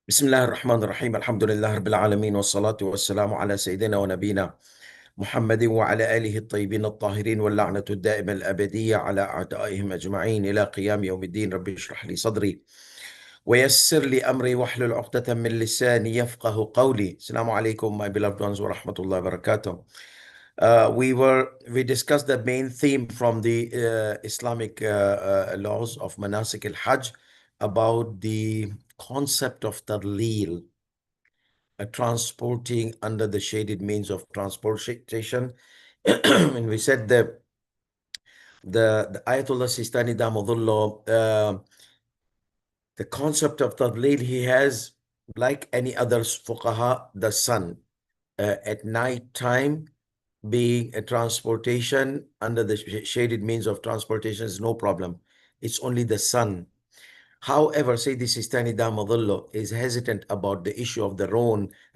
بسم الله الرحمن الرحيم الحمد لله رب العالمين والصلاة والسلام على سيدنا ونبينا محمد وعلى آله الطيبين الطاهرين واللعنة الدائمة الأبدية على أعدائهم أجمعين إلى قيام يوم الدين. ربي اشرح لي صدري ويسر لي أمري واحلل عقدة من لساني يفقه قولي. السلام عليكم my beloved ones ورحمة الله وبركاته. We discussed the main theme from the Islamic laws of manasik al-Hajj about the concept of tadlil, transporting under the shaded means of transportation. And we said that the Ayatollah Sistani Damodullah, the concept of tadlil, he has, like any other fuqaha, the sun at night time being a transportation under the shaded means of transportation is no problem. It's only the sun. However, Sayyidi Sistani Damadullah is hesitant about the issue of the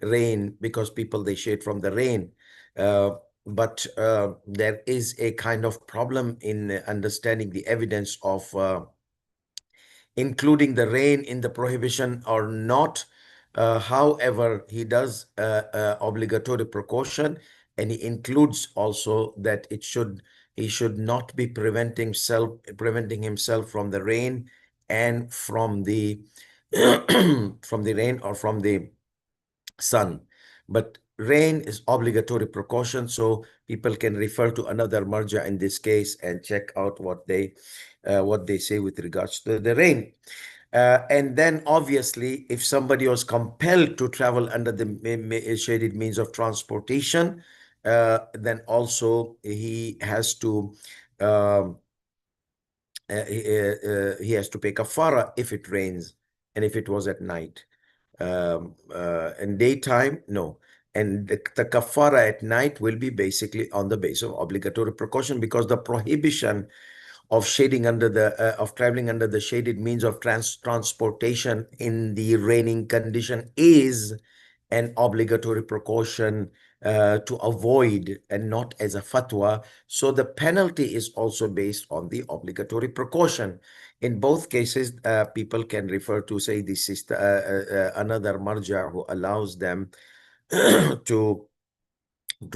rain because people, they shade from the rain. But there is a kind of problem in understanding the evidence of including the rain in the prohibition or not. However, he does obligatory precaution, and he includes also that he should not be preventing himself from the rain and from the from the rain or from the sun. But rain is obligatory precaution, so people can refer to another marja in this case and check out what they say with regards to the rain. And then obviously, if somebody was compelled to travel under the shaded means of transportation, then also he has to um, he has to pay kafara if it rains and if it was at night. In daytime, no. And the kafara at night will be basically on the basis of obligatory precaution, because the prohibition of shading under the of traveling under the shaded means of transportation in the raining condition is an obligatory precaution to avoid, and not as a fatwa. So the penalty is also based on the obligatory precaution. In both cases, people can refer to, say, this is another marja who allows them to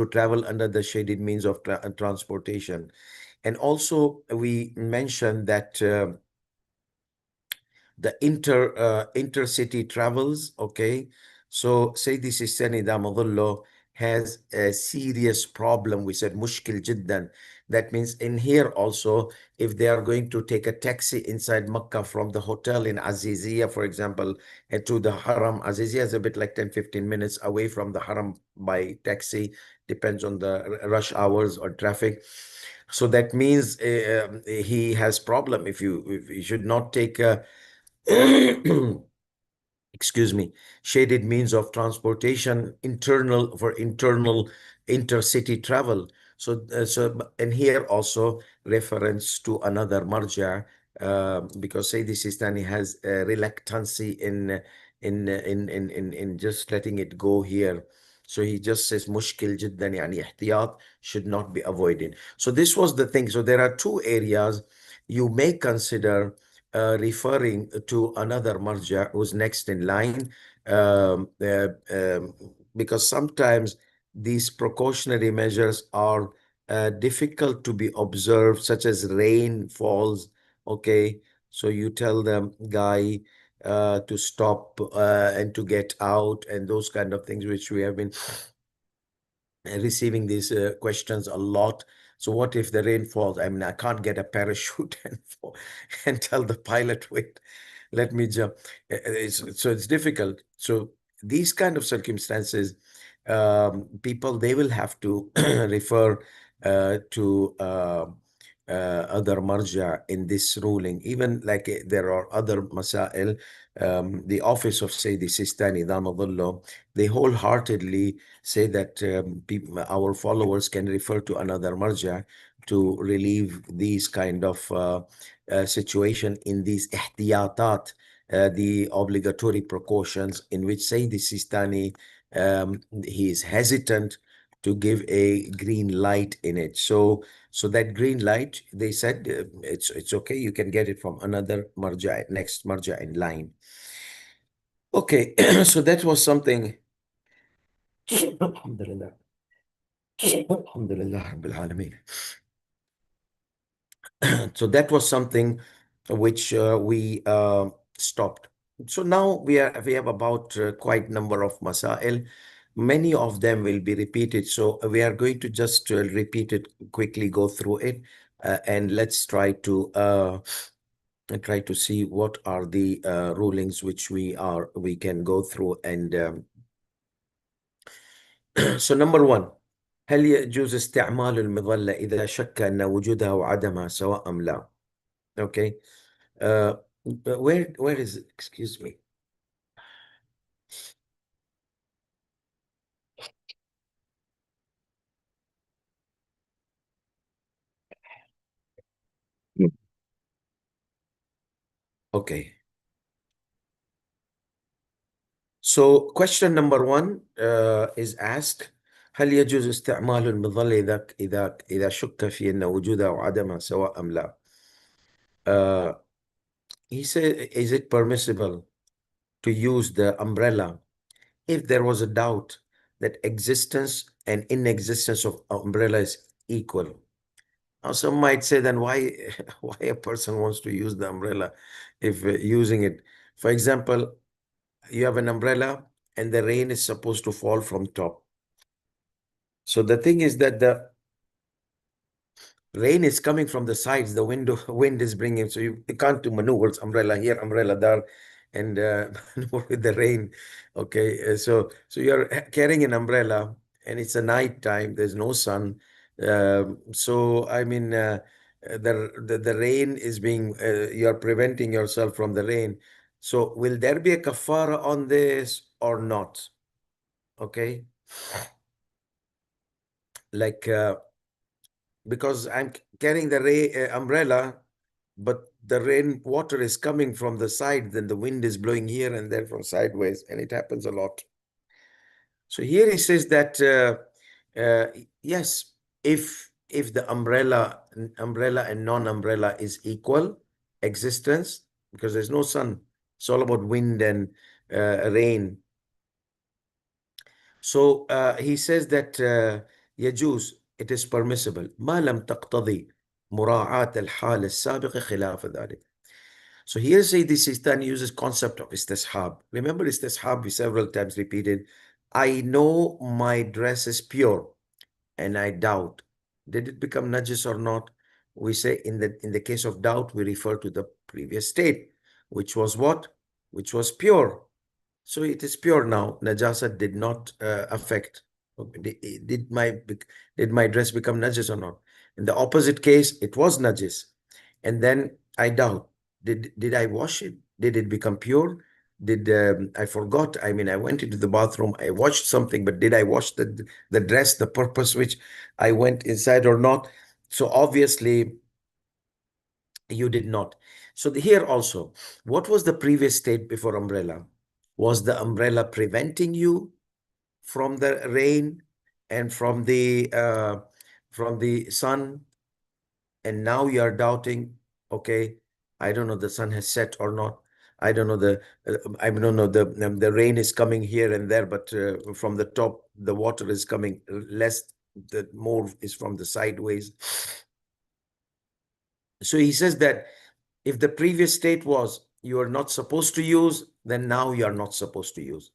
travel under the shaded means of transportation. And also we mentioned that the intercity travels, okay? So Sayyidi Sistani Damadullah has a serious problem. We said mushkil jiddan. That means in here also, if they are going to take a taxi inside Makkah from the hotel in Azizia, for example, and to the Haram. Azizia is a bit like 10-15 minutes away from the Haram by taxi, depends on the rush hours or traffic. So that means he has problem. If you should not take a excuse me, shaded means of transportation, internal intercity travel. So, and here also reference to another marja, because Sayyidi Sistani has a reluctancy in just letting it go here. So he just says mushkil jiddan, yani ihtiyat should not be avoided. So this was the thing. So there are two areas you may consider referring to another marja who's next in line, um, uh, um, because sometimes these precautionary measures are difficult to be observed, such as rain falls. Okay, so you tell the guy to stop and to get out, and those kind of things, which we have been receiving these questions a lot. So what if the rain falls? I mean, I can't get a parachute and tell the pilot, wait, let me jump. So it's difficult. So these kind of circumstances, people, they will have to refer to other marja in this ruling. Even like there are other masail, the office of Sayyidi Sistani Damadullah, they wholeheartedly say that our followers can refer to another marja to relieve these kind of situation in these ihtiyatat, the obligatory precautions, in which Sayyidi Sistani, he is hesitant to give a green light in it. So that green light, they said, it's okay, you can get it from another marja, next marja in line. Okay, so that was something. Alhamdulillah. Alhamdulillah Rabbil Alameen. So that was something which we stopped. So now we have about quite number of masail. Many of them will be repeated. So we are going to just repeat it quickly, go through it, and let's try to see what are the rulings which we can go through. And so number one, هل يجوز استعمال المظلة إذا شك أن وجودها وعدمها سواء أم لا؟ Okay. Uh, where is it? Excuse me. Mm. Okay. So question number one is asked: هل يجوز استعمال المظلة إذا شك في أن وجودها وعدمها سواء أم لا؟ Uh, he said, is it permissible to use the umbrella if there was a doubt that existence and inexistence of umbrella is equal? Now, some might say, then why why a person wants to use the umbrella if using it? For example, you have an umbrella and the rain is supposed to fall from top. So the thing is that the rain is coming from the sides, the wind is bringing, so you can't do maneuvers, umbrella here, umbrella there, and maneuver with the rain. Okay, so you're carrying an umbrella and it's a night time, there's no sun. So I mean, the rain is being, you're preventing yourself from the rain. So will there be a kafara on this or not? Okay, like because I'm carrying the umbrella, but the rain water is coming from the side, then the wind is blowing here and there from sideways, and it happens a lot. So here he says that yes, if the umbrella and non-umbrella is equal existence, because there's no sun, it's all about wind and rain. So he says that يجوز, it is permissible ما لم تقتضي مراعاة الحال السابق خلاف ذلك. So here say the Sistani uses concept of istishab. Remember istishab, we several times repeated. I know my dress is pure and I doubt. Did it become najis or not? We say in the case of doubt, we refer to the previous state, which was what? Which was pure. So it is pure now. Najasa did not affect. Did my dress become najis or not? In the opposite case, it was najis. And then I doubt. Did I wash it? Did it become pure? Did I forgot? I mean, I went into the bathroom, I washed something, but did I wash the dress, the purpose which I went inside or not? So obviously you did not. So here also, what was the previous state before umbrella? Was the umbrella preventing you from the rain and from the sun? And now you are doubting, okay, I don't know the sun has set or not. I don't know I don't know the rain is coming here and there, but from the top the water is coming less, the more is from the sideways. So he says that if the previous state was you are not supposed to use, then now you are not supposed to use.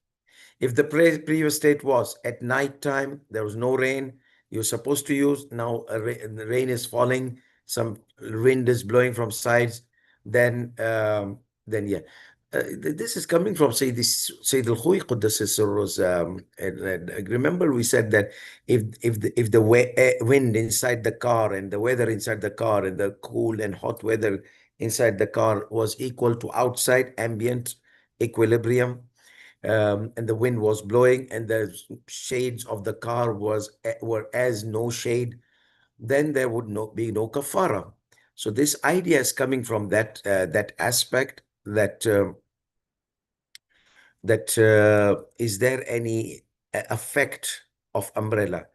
If the previous state was at night time, there was no rain, you're supposed to use, now the rain is falling, some wind is blowing from sides, then yeah. This is coming from Sayyid al-Khuy Quddus Sirru's, and remember we said that if the wind inside the car and the weather inside the car and the cool and hot weather inside the car was equal to outside ambient equilibrium, and the wind was blowing and the shades of the car were as no shade, then there would be no kafara. So this idea is coming from that aspect that is there any effect of umbrella?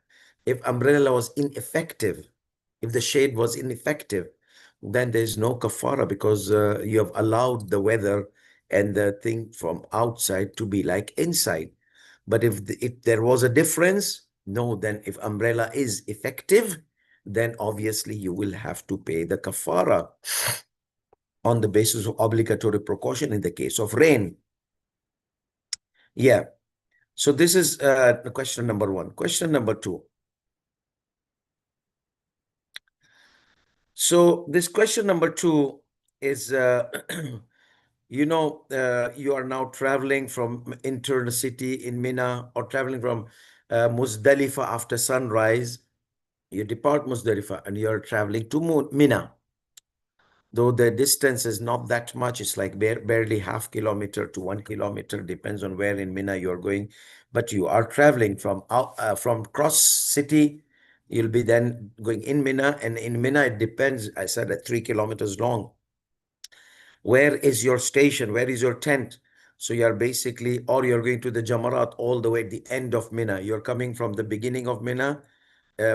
If umbrella was ineffective, if the shade was ineffective, then there's no kafara because you have allowed the weather and the thing from outside to be like inside. But if there was a difference, no, then if umbrella is effective, then obviously you will have to pay the kafara on the basis of obligatory precaution in the case of rain. Yeah. So this is the question number one. Question number two. So this question number two is, you are now traveling from internal city in Mina, or traveling from Muzdalifah after sunrise. You depart Muzdalifah and you're traveling to Mina. Though the distance is not that much, it's like barely half kilometer to 1 kilometer, depends on where in Mina you're going. But you are traveling from cross city. You'll be then going in Mina, and in Mina it depends. I said at 3 kilometers long. Where is your station? Where is your tent? So you're basically, or you're going to the Jamarat all the way at the end of Mina. You're coming from the beginning of Mina,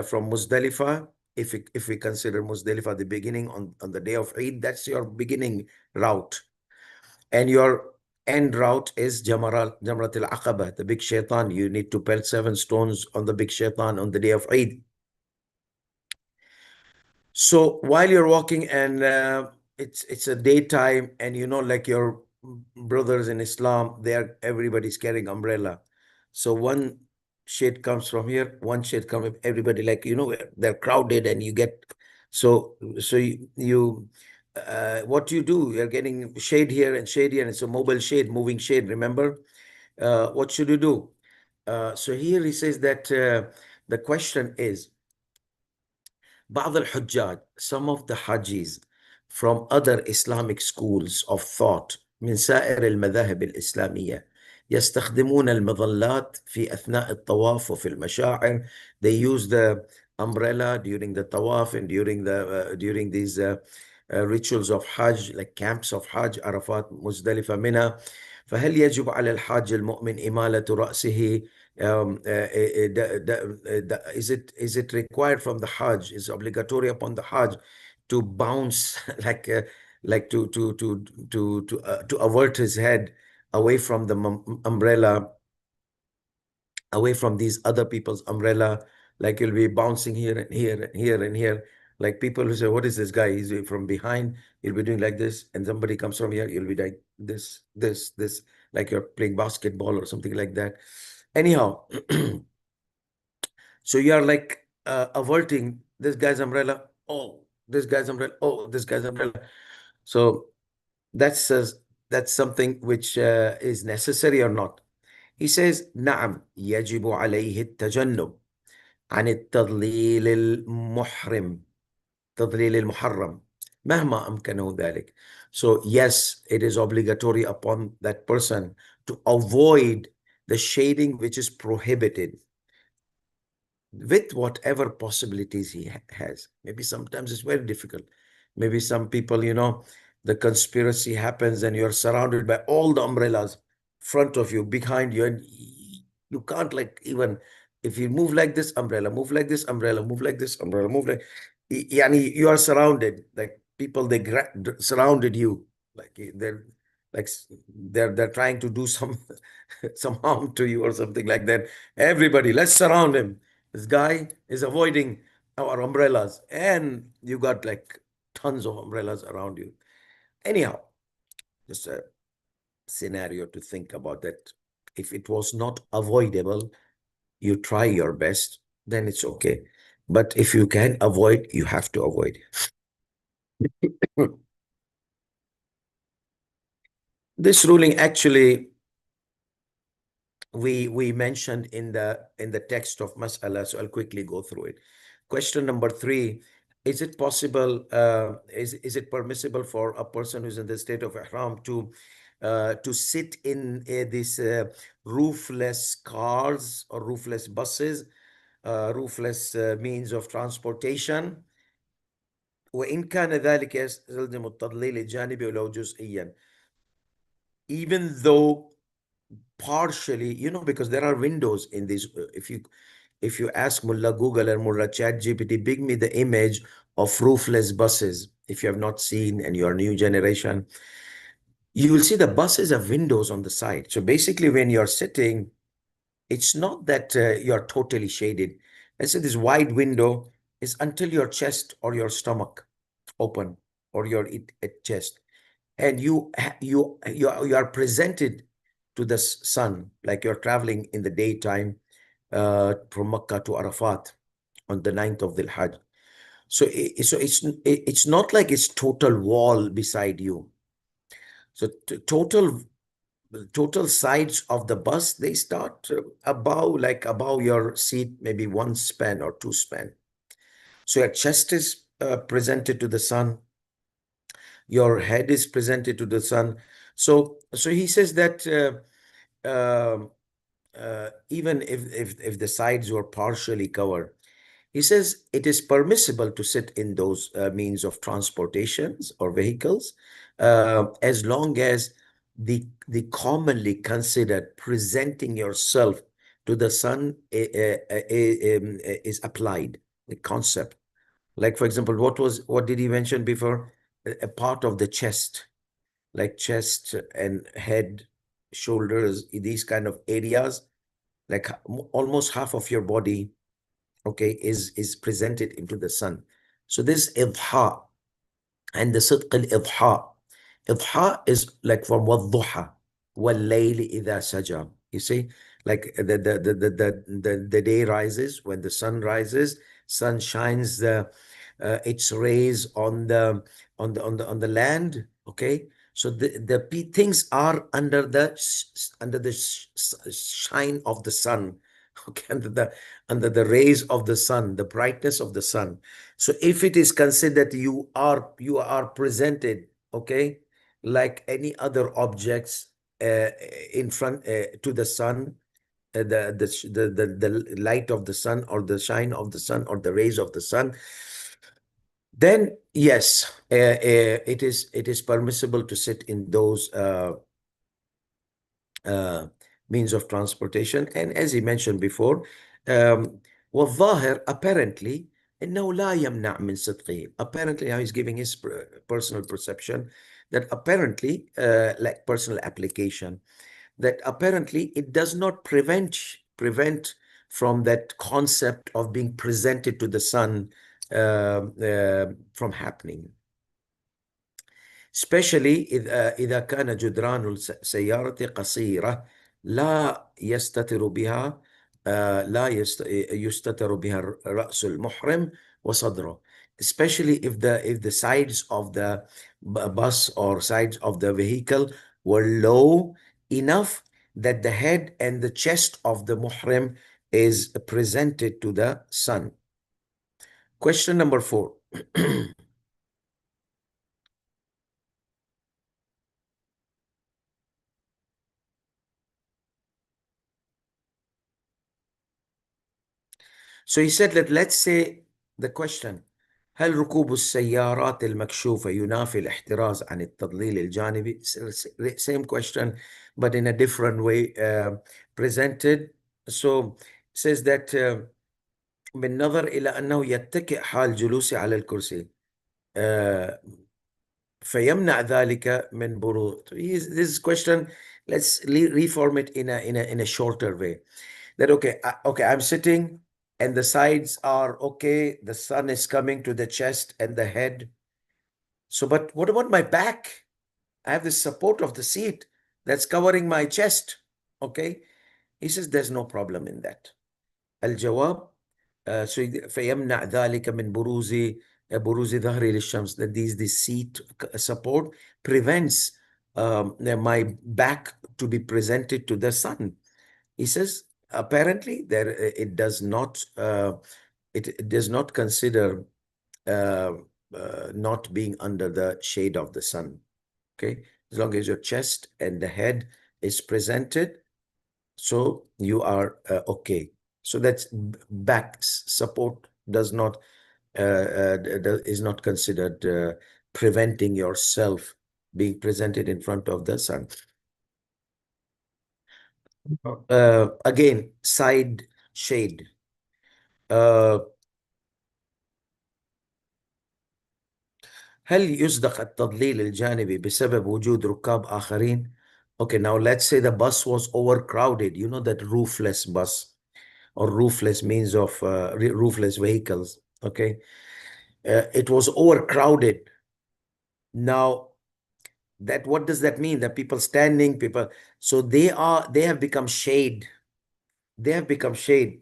from Muzdalifah. If we consider Muzdalifah the beginning on the day of Eid, that's your beginning route. And your end route is Jamarat al-Aqaba, the big shaitan. You need to pelt 7 stones on the big shaitan on the day of Eid. So while you're walking, and it's a daytime, and like your brothers in Islam, everybody's carrying umbrella. So one shade comes from here, one shade comes, everybody, like, they're crowded, and you get, so what you do, you're getting shade here and shade here, and it's a mobile shade, moving shade, remember? What should you do? So here he says that the question is, بعض الحجاج, some of the Hajjis from other Islamic schools of thought من سائر المذاهب الإسلامية يستخدمون المظلات في أثناء الطواف وفي المشاعر. They use the umbrella during the tawaf and during these rituals of Hajj, like camps of Hajj, Arafat, Muzdalifah, Mina. فهل يجب على الحاج المؤمن إمالة رأسه is it required from the Hajj? Is obligatory upon the Hajj to bounce like to avert his head away from the umbrella, away from these other people's umbrella? Like you'll be bouncing here and here and here and here. Like people who say, "What is this guy? He's from behind." You'll be doing like this, and somebody comes from here. You'll be like this, like you're playing basketball or something like that. Anyhow, so you're like averting this guy's umbrella. Oh, this guy's umbrella. Oh, this guy's umbrella. So that's that's something which is necessary or not. He says, نعم يجب عليه التجنب عن التضليل المحرم مهما أمكنه ذلك. So yes, it is obligatory upon that person to avoid the shading which is prohibited, with whatever possibilities he has. Maybe sometimes it's very difficult. Maybe some people, the conspiracy happens and you're surrounded by all the umbrellas front of you, behind you, and you can't, like, even if you move like this umbrella, move like this umbrella, move like this umbrella, move like, yani you are surrounded, like people, they surrounded you, like they're trying to do some harm to you or something like that. Everybody, let's surround him. This guy is avoiding our umbrellas, and you got like tons of umbrellas around you. Anyhow, just a scenario to think about, that if it was not avoidable, you try your best, then it's okay. But if you can avoid, you have to avoid. This ruling actually we mentioned in the text of Mas'ala, so I'll quickly go through it. Question number 3: is it possible? Is it permissible for a person who's in the state of ihram to sit in these roofless cars or roofless buses, roofless means of transportation? وإن كان ذلك يستلزم التضليل الجانبي ولو جزئيا, even though partially, because there are windows in these. If you ask Mullah Google or Mullah ChatGPT, bring me the image of roofless buses. If you have not seen and you're new generation, You will see the buses have windows on the side. So basically, when you're sitting, it's not that you're totally shaded. Let's say this wide window is until your chest or your stomach open, or your chest, and you are presented to the sun like you're traveling in the daytime from Mecca to Arafat on the 9th of the Hajj. So it's not like it's total wall beside you. So total sides of the bus, they start above your seat, maybe one span or two span. So your chest is presented to the sun, your head is presented to the sun. So he says that even if the sides were partially covered, he says it is permissible to sit in those means of transportations or vehicles, as long as the commonly considered presenting yourself to the sun is applied, the concept. Like, for example, what did he mention before? A part of the chest, like chest and head, shoulders, these kind of areas, like almost half of your body, okay, is presented into the sun. So this idha and the sidq al-idha. Idha is like from wadduha, wal-layli idha saja. You see, like the day rises, when the sun rises, sun shines its rays on the land. Okay, so the things are under the shine of the sun. Okay, under the rays of the sun, the brightness of the sun. So if it is considered you are presented, okay, like any other objects in front to the sun, the light of the sun or the shine of the sun or the rays of the sun, then yes, it is permissible to sit in those uh, means of transportation. And as he mentioned before, والظاهر apparently إنه لا يمنع من صدقه. Apparently, now he's giving his personal perception that apparently, like personal application, that apparently it does not prevent from that concept of being presented to the sun from happening. especially إذا كان جدران السيارة قصيرة لا يستتر بها لا يستتر بها رأس المحرم وصدره. Especially if the sides of the bus or sides of the vehicle were low enough that the head and the chest of the muhrim is presented to the sun. Question number 4. So he said, let's say the question: هل ركوب السيارات المكشوفة ينافي الاحتراز عن التضليل الجانبي? Same question, but in a different way presented. So says that بالنظر إلى أنه يتكئ حال جلوسه على الكرسي فيمنع ذلك من بروز. This question, let's reform it in a shorter way. That okay, I'm sitting and the sides are okay, the sun is coming to the chest and the head. So, but what about my back? I have the support of the seat that's covering my chest. Okay. He says there's no problem in that. الجواب فيمنع ذلك من بروز ظهري للشمس. That the seat support prevents my back to be presented to the sun. He says apparently it does not consider not being under the shade of the sun. Okay, as long as your chest and the head is presented, so you are okay. So that's back support is not considered preventing yourself being presented in front of the sun. Again, side shade. هل يصدق التضليل الجانبي بسبب وجود ركاب آخرين? Okay, now let's say the bus was overcrowded. You know that roofless bus or roofless means of roofless vehicles. Okay, it was overcrowded. Now, that what does that mean? That people standing, people, so they have become shade. They have become shade.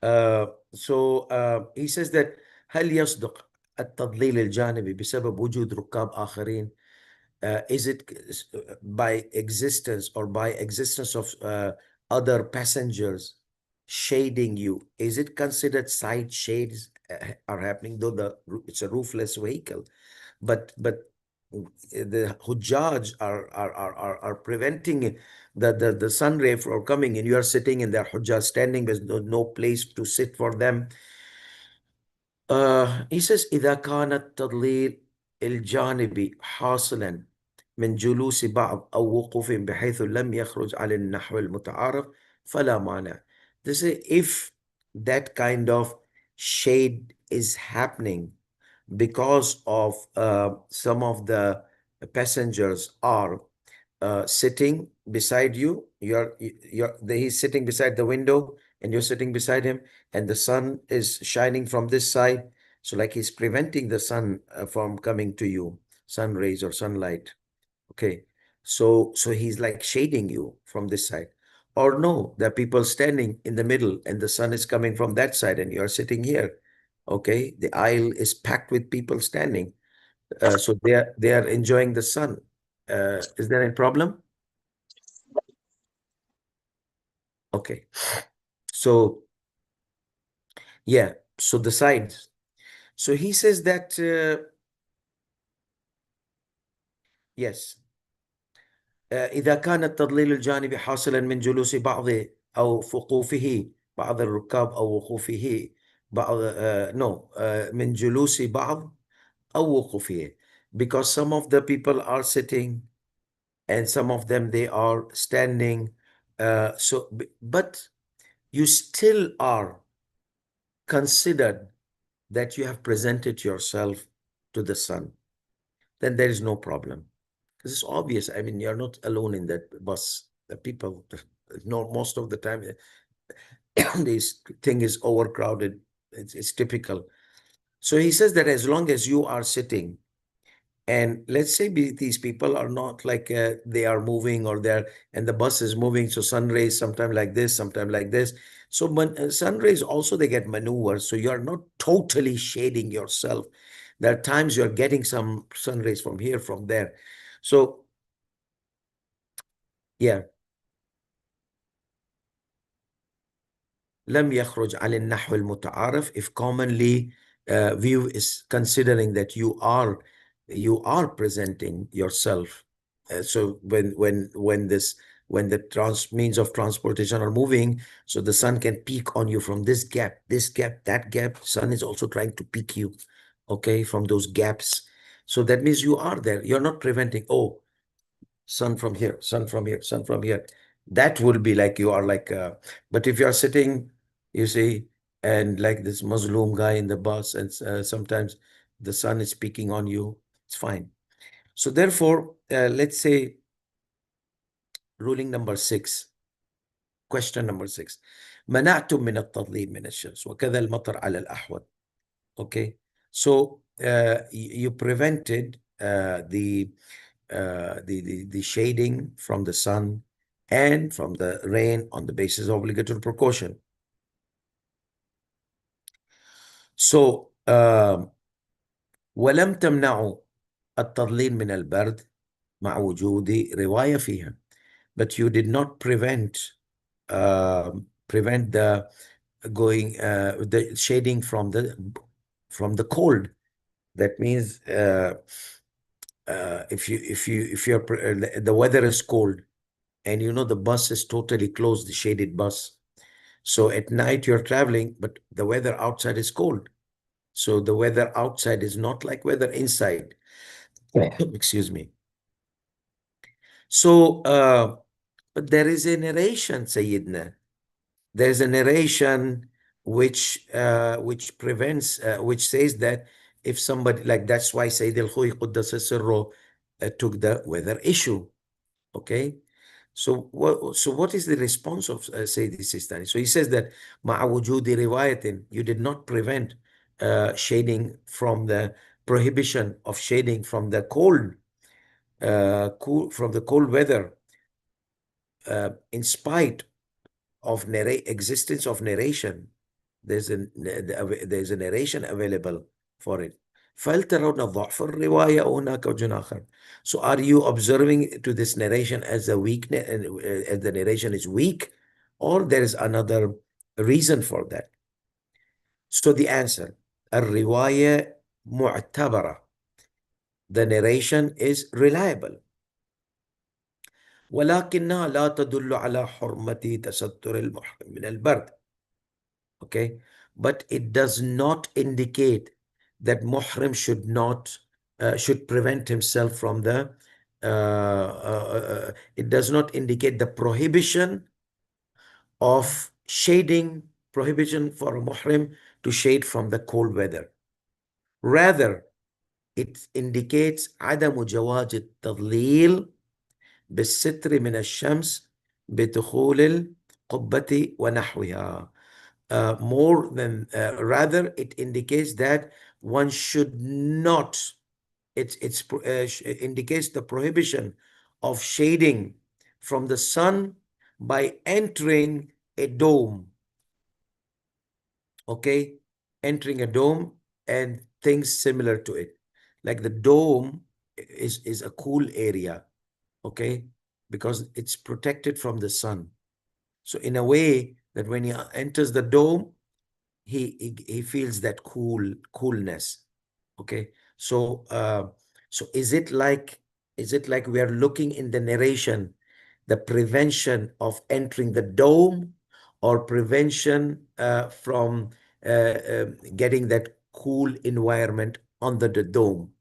He says that هل يصدق التضليل الجانبي بسبب وجود ركاب آخرين? Is it by existence or by existence of other passengers shading you? Is it considered side shades are happening, though it's a roofless vehicle? But the HUJJAJ are preventing the sun ray from coming, and you are sitting in their Hujjaj standing. There's no place to sit for them. He says إذا كان التضليل الجانبي حاصلا من جلوس بعض أو وقوف بحيث لم يخرج على النحو المتعارف فلا مانع. They say if that kind of shade is happening because of some of the passengers are sitting beside you, he's sitting beside the window and you're sitting beside him, and the sun is shining from this side. So like he's preventing the sun from coming to you, sun rays or sunlight. Okay. So he's like shading you from this side. Or no, there are people standing in the middle and the sun is coming from that side and you're sitting here. Okay. The aisle is packed with people standing. So they are enjoying the sun. Is there any problem? Okay. So yeah. So the sides. So he says that yes. إذا كان التضليل الجانبي حاصلا من جلوس بعض أو وقوفه بعض الركاب أو وقوفه بعض no من جلوس بعض أو وقوفه, because some of the people are sitting and some of them they are standing, but you still are considered that you have presented yourself to the sun, then there is no problem. Because it's obvious. I mean, you're not alone in that bus. The people, no, most of the time, this thing is overcrowded. It's typical. So he says that as long as you are sitting, and let's say these people are not like they are moving or and the bus is moving. So sun rays sometime like this, sometime like this. So sun rays also they get maneuvered. So you're not totally shading yourself. There are times you're getting some sun rays from here, from there. So yeah. لم يخرج على النحو المتعارف, if commonly view is considering that you are presenting yourself. So when the means of transportation are moving, so the sun can peek on you from this gap, that gap. Sun is also trying to peek you, okay, from those gaps. So that means you are there. You're not preventing, oh, sun from here, sun from here, sun from here. That will be like you are like, but if you are sitting, you see, and like this Muslim guy in the bus, and sometimes the sun is peeking on you, it's fine. So therefore, let's say ruling number 6, question number 6. منعتم من التظليل من الشمس وكذا المطر على الأحوال. Okay, so you prevented the shading from the sun and from the rain on the basis of obligatory precaution. So ولم تمنعوا التضليل من البرد مع وجود رواية فيها, but you did not prevent the going the shading from the cold. That means if the weather is cold and you know the bus is totally closed, the shaded bus. So at night you're traveling, but the weather outside is cold. So the weather outside is not like weather inside. Excuse me. So but there is a narration, Sayyidina. There's a narration which prevents, which says that if somebody, like that's why Sayyid al-Khuy Quddasa Sirro took the weather issue. Okay. So what is the response of Sayyid Sistani? So he says that مع وجود رواية, you did not prevent shading from the prohibition of shading from the cold from the cold weather, in spite of existence of narration. There's a narration available for it. فهل ترون ضعف الرواية أو هناك وجه آخر? So are you observing to this narration as a weakness, as the narration is weak, or there is another reason for that? So the answer, الرواية معتبرة. The narration is reliable. ولكنها لا تدل على حرمة تستر المحرم من البرد. Okay, but it does not indicate that muhrim should prevent himself from the it does not indicate the prohibition of shading, prohibition for a muhrim to shade from the cold weather. Rather, it indicates عدم جواز التضليل بالستر من الشمس بدخول القبة ونحوها. More than rather, it indicates that one should not, it indicates the prohibition of shading from the sun by entering a dome. Okay, entering a dome and things similar to it. Like the dome is a cool area, okay, because it's protected from the sun. So in a way that when he enters the dome, he feels that coolness. Okay, so so is it like we are looking in the narration the prevention of entering the dome, or prevention from getting that cool environment under the dome?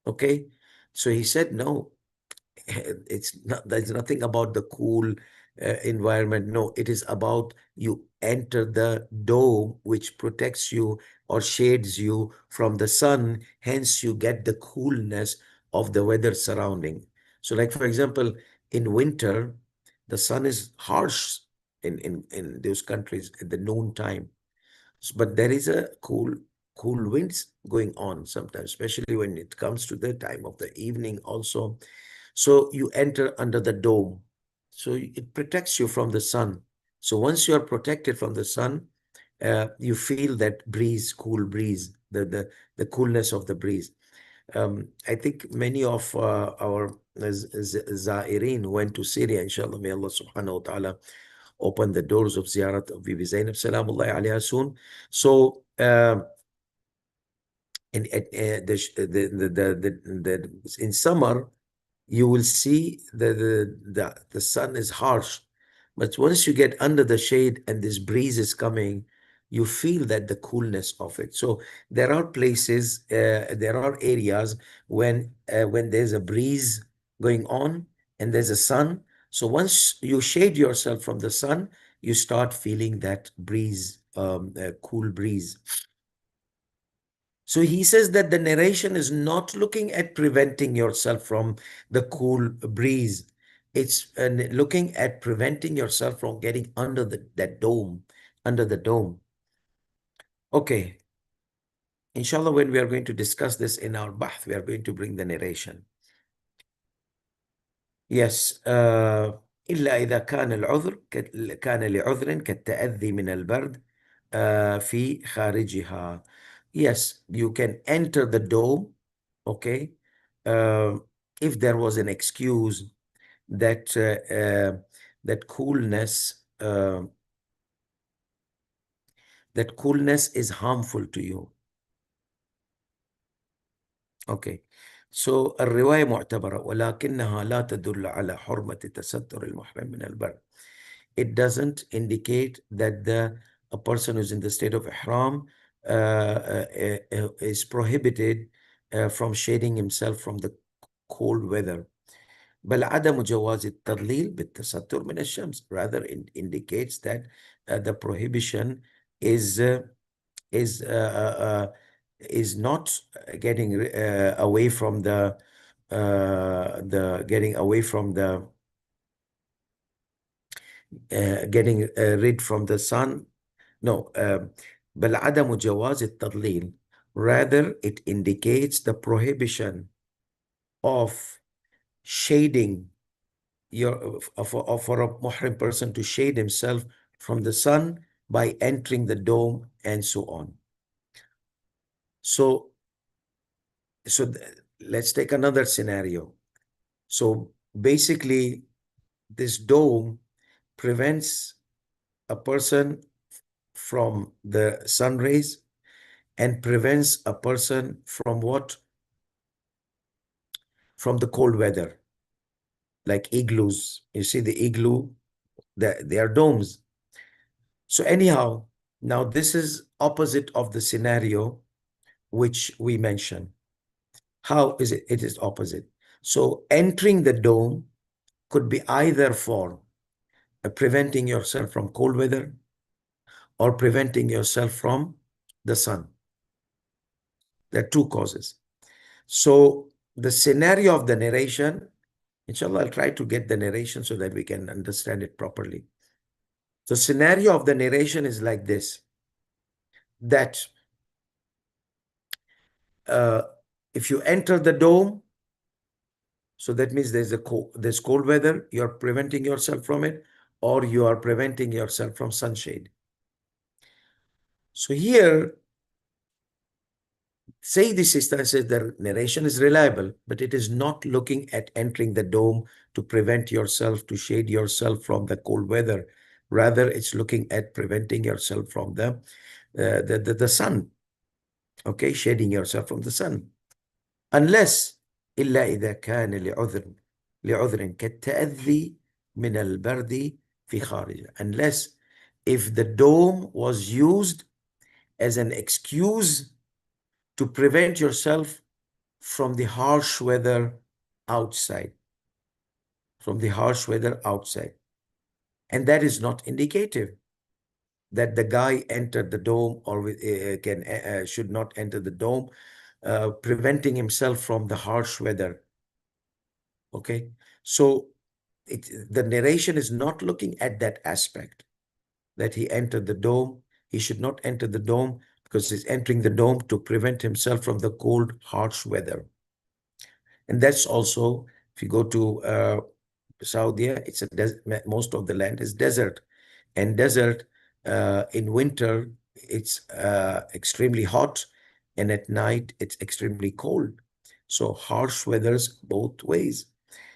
Okay, so he said no, it's not, there's nothing about the cool environment. No, it is about you enter the dome which protects you or shades you from the sun, hence you get the coolness of the weather surrounding. So like for example, in winter the sun is harsh in those countries at the noon time. But there is a cool winds going on sometimes, especially when it comes to the time of the evening also. So you enter under the dome. So it protects you from the sun. So once you are protected from the sun, you feel that breeze, cool breeze, the coolness of the breeze. I think many of our Zairin went to Syria, inshallah. May Allah subhanahu wa ta'ala open the doors of ziyarat of Bibi Zainab Salamullahi alayha soon. So in summer, you will see the sun is harsh, but once you get under the shade and this breeze is coming, you feel that the coolness of it. So there are places, there are areas when there's a breeze going on and there's a sun. So once you shade yourself from the sun, you start feeling that breeze, cool breeze. So he says that the narration is not looking at preventing yourself from the cool breeze. It's looking at preventing yourself from getting under that dome, under the dome. Okay. Inshallah, when we are going to discuss this in our bahth, we are going to bring the narration. Yes. إلا إذا كان العذر كان لعذر كالتأذي من البرد في خارجها. Yes, you can enter the dome, okay, if there was an excuse that that coolness is harmful to you. Okay, so الرواية معتبرة ولكنها لا تدل على حرمة تستر المحرم من البرد. It doesn't indicate that a person who's in the state of ihram is prohibited from shading himself from the cold weather. بل عدم جواز التضليل بالتستر من الشمس. Rather, it indicates that the prohibition is is not getting away from the getting away from the getting rid from the sun. No, بل عدم جواز التضليل. Rather, it indicates the prohibition of shading for a muhrim person to shade himself from the sun by entering the dome and so on. So let's take another scenario. So basically, this dome prevents a person from the sun rays and prevents a person from what? From the cold weather, like igloos. You see the igloo, they are domes. So anyhow, now this is opposite of the scenario which we mentioned. How is it? It is opposite. So entering the dome could be either for preventing yourself from cold weather or preventing yourself from the sun. There are two causes. So the scenario of the narration, inshallah, I'll try to get the narration so that we can understand it properly. The scenario of the narration is like this, that if you enter the dome, so that means there's cold weather, you're preventing yourself from it, or you are preventing yourself from sunshade. So here, Sayyidi Sistani says the narration is reliable, but it is not looking at entering the dome to prevent yourself, to shade yourself from the cold weather. Rather, it's looking at preventing yourself from the sun. Okay, shading yourself from the sun. Unless إلا إذا كان لعذر كالتأذي من البرد في خارجه. Unless if the dome was used as an excuse to prevent yourself from the harsh weather outside. From the harsh weather outside. And that is not indicative that the guy entered the dome or should not enter the dome, preventing himself from the harsh weather. Okay, so the narration is not looking at that aspect, that he entered the dome. He should not enter the dome because he's entering the dome to prevent himself from the cold, harsh weather. And that's also, if you go to Saudi, it's most of the land is desert. And desert, in winter, it's extremely hot. And at night, it's extremely cold. So harsh weathers both ways.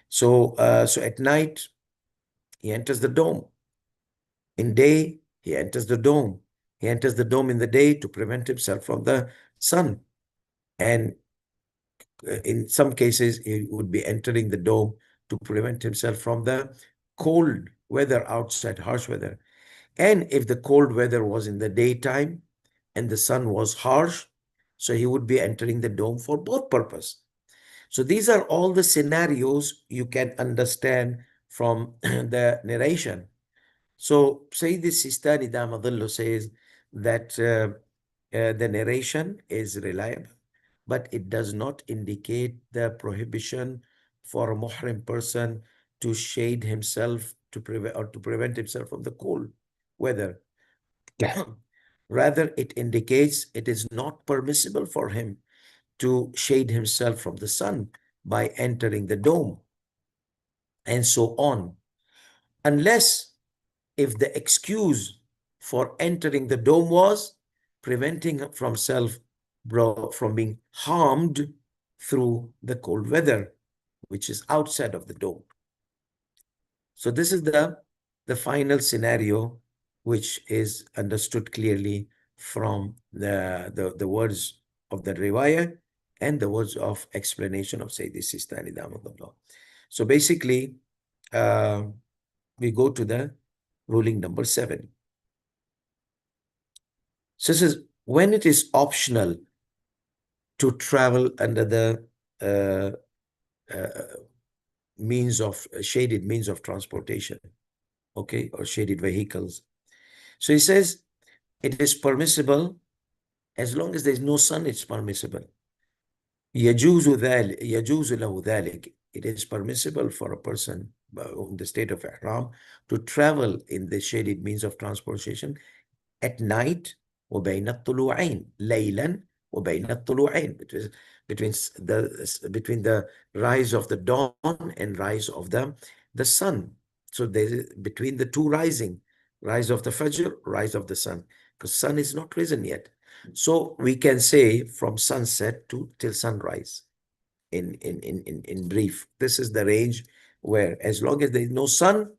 So at night, he enters the dome. In day, he enters the dome. He enters the dome in the day to prevent himself from the sun. And in some cases, he would be entering the dome to prevent himself from the cold weather outside, harsh weather. And if the cold weather was in the daytime and the sun was harsh, so he would be entering the dome for both purposes. So these are all the scenarios you can understand from the narration. So Sayyid Sistani Damadullah says that the narration is reliable, but it does not indicate the prohibition for a muhrim person to shade himself to prevent himself from the cold weather. Rather, it indicates it is not permissible for him to shade himself from the sun by entering the dome, and so on. Unless if the excuse for entering the dome was preventing from being harmed through the cold weather, which is outside of the dome. So this is the final scenario, which is understood clearly from the words of the riwayah and the words of explanation of Sayyidi Sistani Damadullah. So basically, we go to the ruling number 7. So this is when it is optional to travel under the shaded means of transportation, okay, or shaded vehicles. So he says it is permissible As long as there's no sun, it's permissible. يجوز له ذلك. It is permissible for a person in the state of ihram to travel in the shaded means of transportation at night وبين الطلوعين ليلا وبين الطلوعين between the rise of the dawn and rise of the sun. So there between the two rising, rise of the Fajr, rise of the sun, because sun is not risen yet. So we can say from sunset to till sunrise. In brief, this is the range where as long as there is no sun,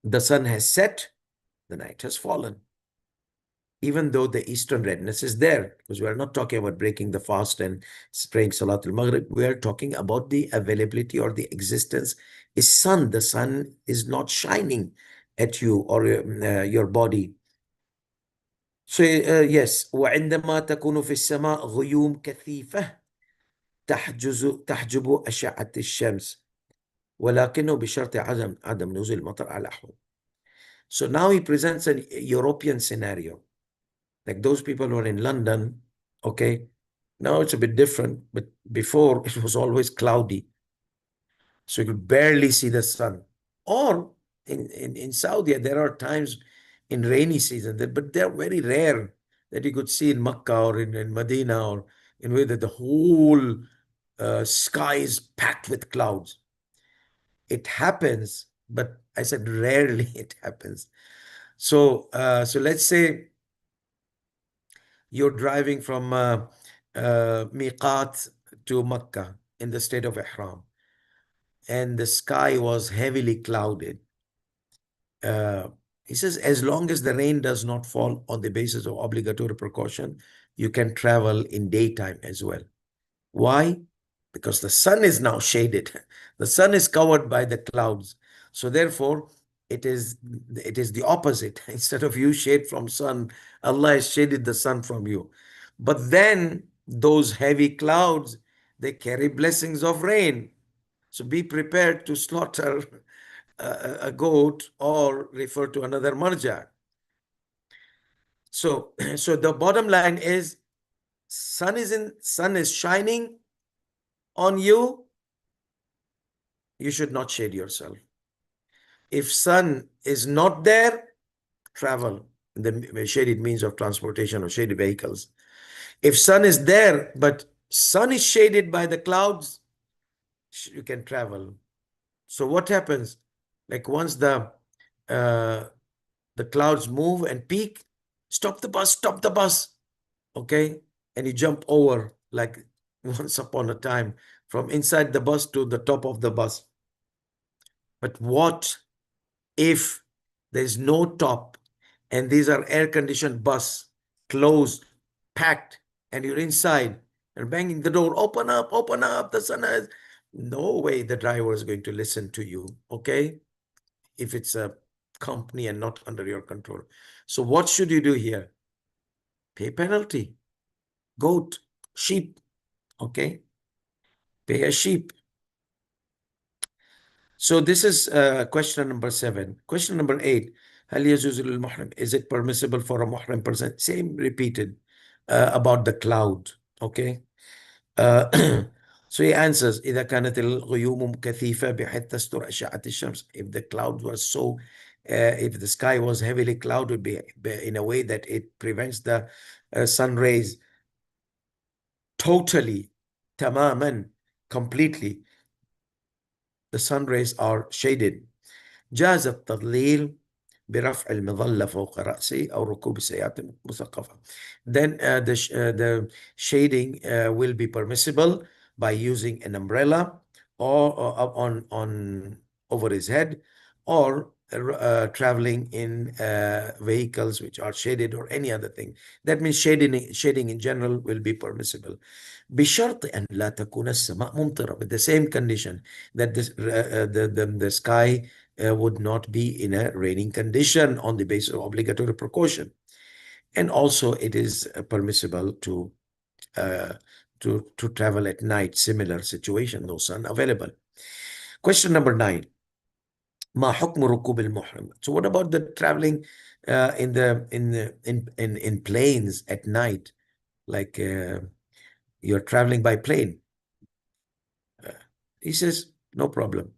the sun has set, the night has fallen. Even though the Eastern redness is there, because we are not talking about breaking the fast and praying Salat al-Maghrib. We are talking about the availability or the existence is sun. The sun is not shining at you or your body. So yes, وعندما تكون في السماء غيوم كثيفة تحجب أشعة الشمس ولكنه بشرط عدم نزول المطر على الأحوال. So now he presents a European scenario. Like those people who are in London, okay, now it's a bit different, but before it was always cloudy. So you could barely see the sun. Or in Saudi, there are times in rainy season, but they're very rare that you could see in Makkah or in Medina or in where the whole sky is packed with clouds. It happens, but I said rarely it happens. So let's say you're driving from Miqat to Makkah in the state of Ihram, and the sky was heavily clouded. He says, as long as the rain does not fall on the basis of obligatory precaution, you can travel in daytime as well. Why? Because the sun is now shaded. The sun is covered by the clouds. So therefore, it is the opposite. Instead of you shade from sun, Allah has shaded the sun from you. But then those heavy clouds, they carry blessings of rain. So be prepared to slaughter a goat or refer to another marja. So the bottom line is sun is shining on you, you should not shade yourself. If sun is not there, travel in the shaded means of transportation or shaded vehicles. If sun is there, but sun is shaded by the clouds, you can travel. So what happens? Like once the clouds move and peak, stop the bus, okay? And you jump over like once upon a time from inside the bus to the top of the bus. But what if there's no top and these are air-conditioned bus, closed, packed, and you're inside and banging the door, open up, the sun has... No way the driver is going to listen to you, okay? If it's a company and not under your control. So what should you do here? Pay penalty. Goat, sheep, okay? Pay a sheep. So this is question number 7. Question number 8. هل يجوز للمحرم? Is it permissible for a muhrim person? Same repeated about the cloud. Okay. So he answers إذا كانت الغيوم كثيفة بحيث تستر أشعة الشمس. If the cloud was so, if the sky was heavily clouded in a way that it prevents the sun rays totally, تماما, completely, the sun rays are shaded. جاز التضليل برفع المظلة فوق رأسي أو ركوب السيارة مثقفة. Then the shading will be permissible by using an umbrella or on over his head, or traveling in vehicles which are shaded or any other thing. That means shading in general will be permissible. بشرط أن لا تكون السماء ممطرة, with the same condition that the sky would not be in a raining condition on the basis of obligatory precaution. And also it is permissible to travel at night, similar situation, no sun available. Question number 9. ما حكم ركوب المحرم? So what about the traveling in planes at night, like you're traveling by plane. He says, no problem.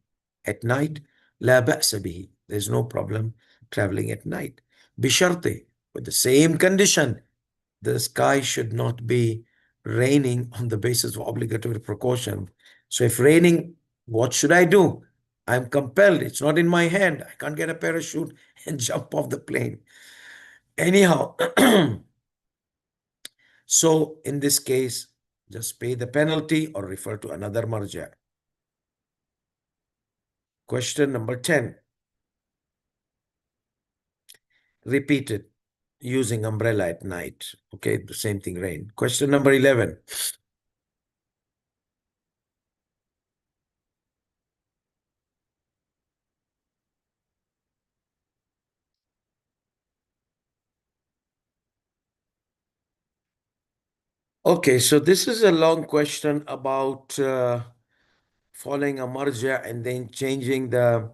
At night, لا بأس به. There's no problem traveling at night. بشرط, with the same condition, the sky should not be raining on the basis of obligatory precaution. So if raining, what should I do? I'm compelled. It's not in my hand. I can't get a parachute and jump off the plane. Anyhow, so in this case, just pay the penalty or refer to another marja. Question number 10. Repeated using umbrella at night. Okay, the same thing, rain. Question number 11. Okay, so this is a long question about following a marja and then changing the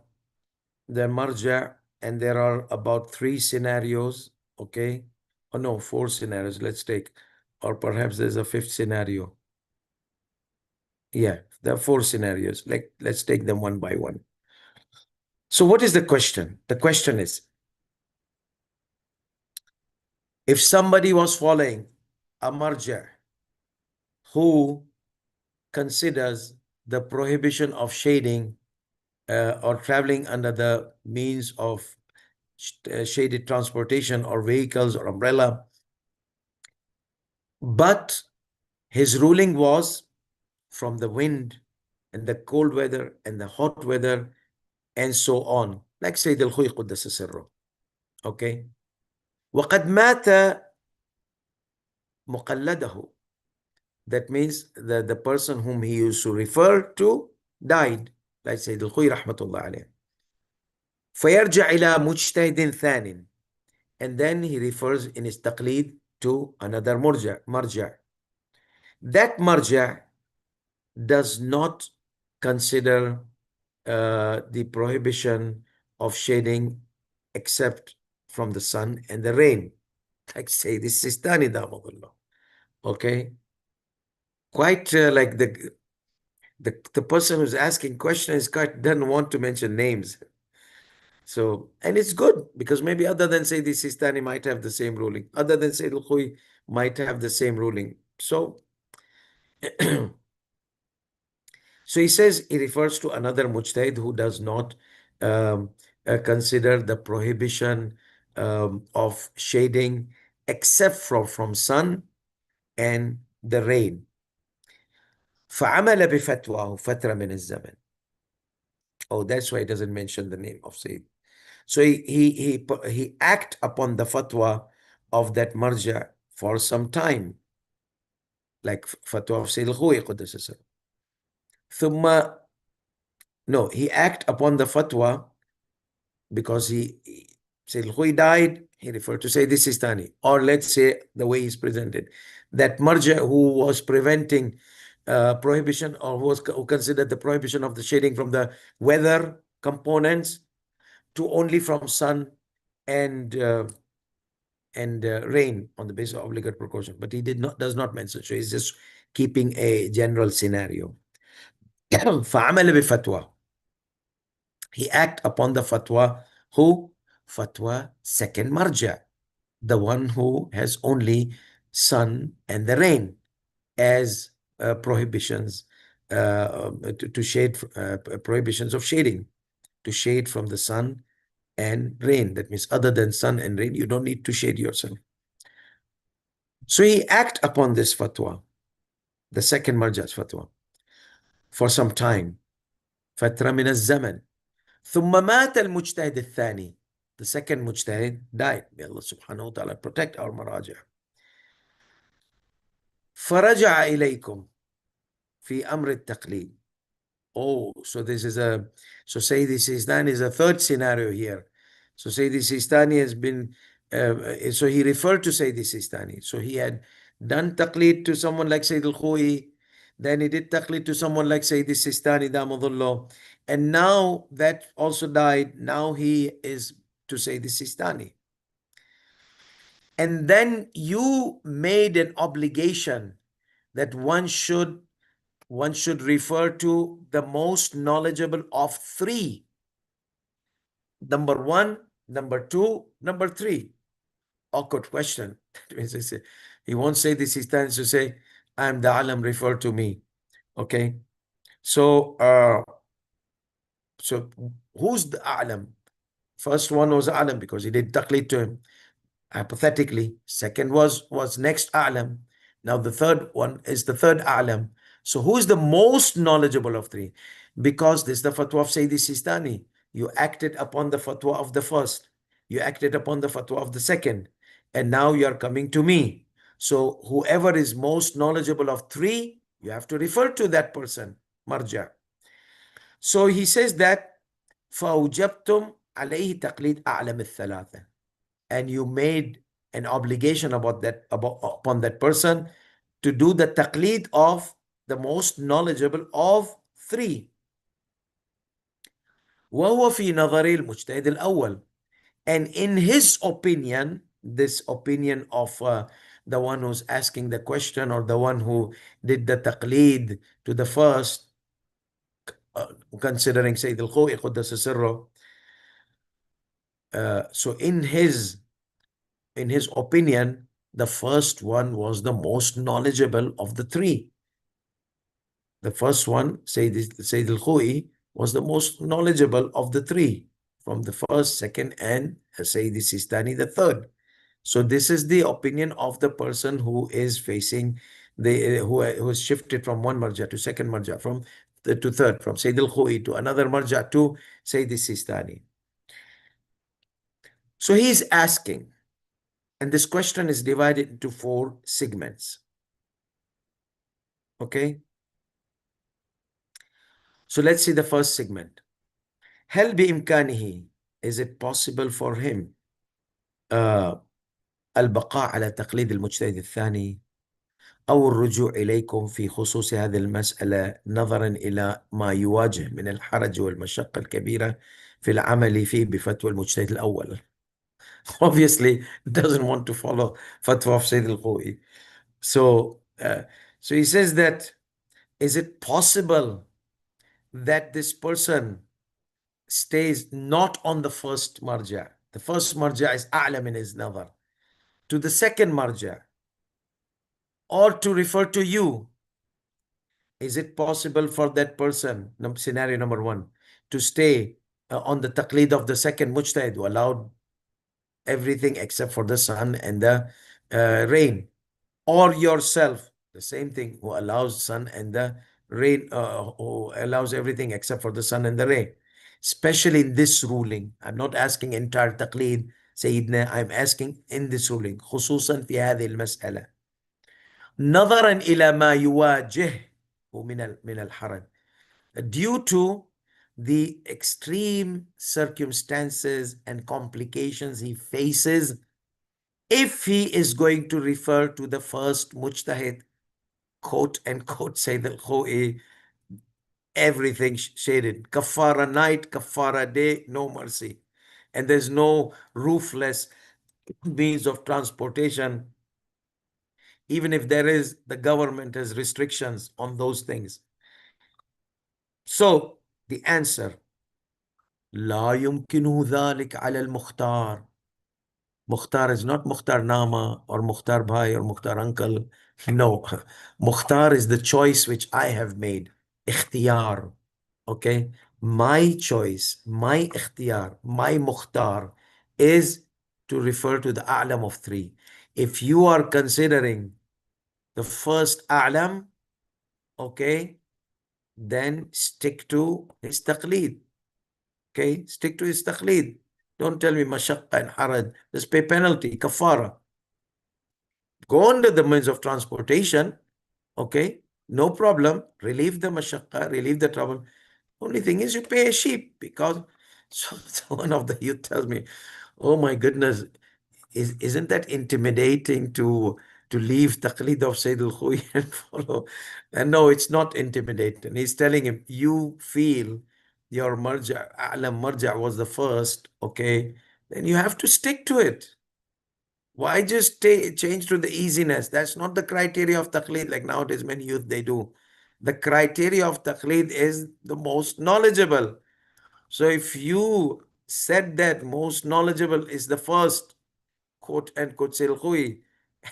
marja, and there are about 3 scenarios. Okay, oh no, 4 scenarios. Let's take, or perhaps there's a 5th scenario. Yeah, there are 4 scenarios. Like, let's take them one by one. So what is the question? The question is, if somebody was following a marja who considers the prohibition of shading or traveling under the means of shaded transportation or vehicles or umbrella, but his ruling was from the wind and the cold weather and the hot weather and so on, like Sayyid al-Khuy Quddasa Sirruh. Okay. وقد مات مقلده. That means that the person whom he used to refer to died, like Sayyid al-Khuy rahmatullah alayh. فيرجع إلى مجتهد ثان, and then he refers in his taqleed to another marja. That marja does not consider the prohibition of shading except from the sun and the rain, like say this Sistani Damadullah. Okay, quite like the person who's asking questions doesn't want to mention names. So, and it's good because maybe other than say the Sistani might have the same ruling, other than say Al-Khuy might have the same ruling. So, so he says he refers to another mujtahid who does not consider the prohibition of shading except from sun and the rain. فعمل بفتواه فترة من الزمن. Oh, that's why he doesn't mention the name of Sayyid. So he act upon the fatwa of that marja for some time, like fatwa of Sayyid al-Khuy قدس سره. ثم, no, he act upon the fatwa because Sayyid al-Khuy died, he referred to Sayyid Sistani, or let's say the way he's presented, that marja who was preventing prohibition, or who considered the prohibition of the shading from the weather components to only from sun and rain on the basis of obligate precaution, but he does not mention. So he's just keeping a general scenario. فعمل بفتوى. He act upon the fatwa. Who? Fatwa second marja, the one who has only sun and the rain as prohibitions to shade, prohibitions of shading, to shade from the sun and rain. That means other than sun and rain, you don't need to shade yourself. So he act upon this fatwa, the second marja's fatwa, for some time. فترة من الزمن. ثم مات المجتهد الثاني. The second mujtahid died. May Allah subhanahu wa ta'ala protect our maraja. فرجع إليكم في أمر التقليد. Oh, so this is so Sayyidi Sistani is a third scenario here. So Sayyidi Sistani has been, so he referred to Sayyidi Sistani. So he had done taqleed to someone like Sayyid al-Khuy, then he did taqleed to someone like Sayyidi Sistani, Damadullah, and now that also died. Now he is to Sayyidi Sistani. And then you made an obligation that one should refer to the most knowledgeable of three. Number one, number two, number three. Awkward question. That means he won't say this, he stands to say, I'm the alam, refer to me. Okay. So who's the alam? First one was alam because he did taqlid to him. Hypothetically, second was next a'lam. Now the third one is the third a'lam. So who is the most knowledgeable of three? Because this is the fatwa of Sayyidi Sistani. You acted upon the fatwa of the first. You acted upon the fatwa of the second. And now you are coming to me. So whoever is most knowledgeable of three, you have to refer to that person, marja. So he says that فَأَوْجَبْتُمْ عَلَيْهِ تَقْلِيدَ أَعْلَمِ الثَّلَاثَةِ, and you made an obligation upon that person to do the taqleed of the most knowledgeable of three. وهو في نظر المجتهد الأول, and in his opinion, this opinion of the one who's asking the question or the one who did the taqleed to the first, considering Sayyid al-Khu'i Quddasa Sirruh, so in his opinion, the first one was the most knowledgeable of the three. The first one, Sayyid al-Khu'i, was the most knowledgeable of the three, from the first, second, and Sayyid Sistani, the third. So this is the opinion of the person who is facing who has shifted from one marja to second marja, to third, from Sayyid al-Khu'i to another marja to Sayyid Sistani. So he is asking, and this question is divided into 4 segments. Okay? So let's see the first segment. هل بإمكانه, is it possible for him البقاء على تقليد المجتهد الثاني أو الرجوع إليكم في خصوص هذه المسألة نظرا إلى ما يواجه من الحرج والمشقة الكبيرة في العمل فيه بفتوى المجتهد الأول. Obviously, doesn't want to follow fatwa of Sayyid al-Khu'i. So he says that, is it possible that this person stays not on the first marja? The first marja is a'lam in his nazar. To the second marja, or to refer to you. Is it possible for that person, scenario number 1, to stay on the taqleed of the second mujtahid who allowed everything except for the sun and the rain? Or yourself, the same thing, who allows sun and the rain, who allows everything except for the sun and the rain. Especially in this ruling, I'm not asking entire taqleed, Sayyidina, I'm asking in this ruling, خصوصا في هذه المسألة, نظرا إلى ما يواجهه من الحرج, due to the extreme circumstances and complications he faces if he is going to refer to the first mujtahid, quote unquote, Sayyid al-Khu'i, everything shaded, kafara night, kafara day, no mercy. And there's no roofless means of transportation. Even if there is, the government has restrictions on those things. So the answer, لا يمكنه ذلك على المختار. Mukhtar is not Mukhtar Nama or Mukhtar Bhai or Mukhtar Uncle. No, Mukhtar is the choice which I have made. Ikhtiyar. Okay? My choice, my ikhtiyar, my Mukhtar is to refer to the A'lam of 3. If you are considering the first A'lam, okay, then stick to his taqleed. Okay? Stick to his taqleed. Don't tell me mashaqqa and haraj. Just pay penalty, kafara. Go under the means of transportation. Okay? No problem. Relieve the mashaqqa, relieve the trouble. Only thing is you pay a sheep, because so one of the youth tells me, oh my goodness, isn't that intimidating to leave taqlid of Sayyid al-Khu'i and follow? And no, it's not intimidating. He's telling him, you feel your marja, a'lam marja was the first, okay, then you have to stick to it. Why just change to the easiness? That's not the criteria of taqleed, like nowadays many youth they do. The criteria of taqleed is the most knowledgeable. So if you said that most knowledgeable is the first, quote unquote, Silkhui,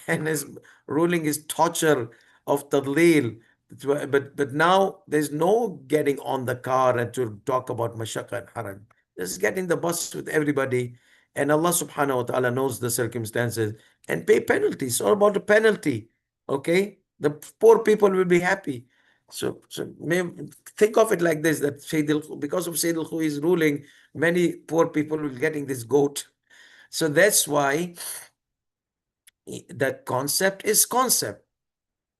and his ruling is torture of Tadlil. But now there's no getting on the car and to talk about mashaqqa and haram. Just get in the bus with everybody, and Allah subhanahu wa ta'ala knows the circumstances and pay penalties. It's all about the penalty. Okay? The poor people will be happy. So think of it like this: that because of Sayyid al-Khui's ruling, many poor people will getting this goat. So that's why the concept is concept.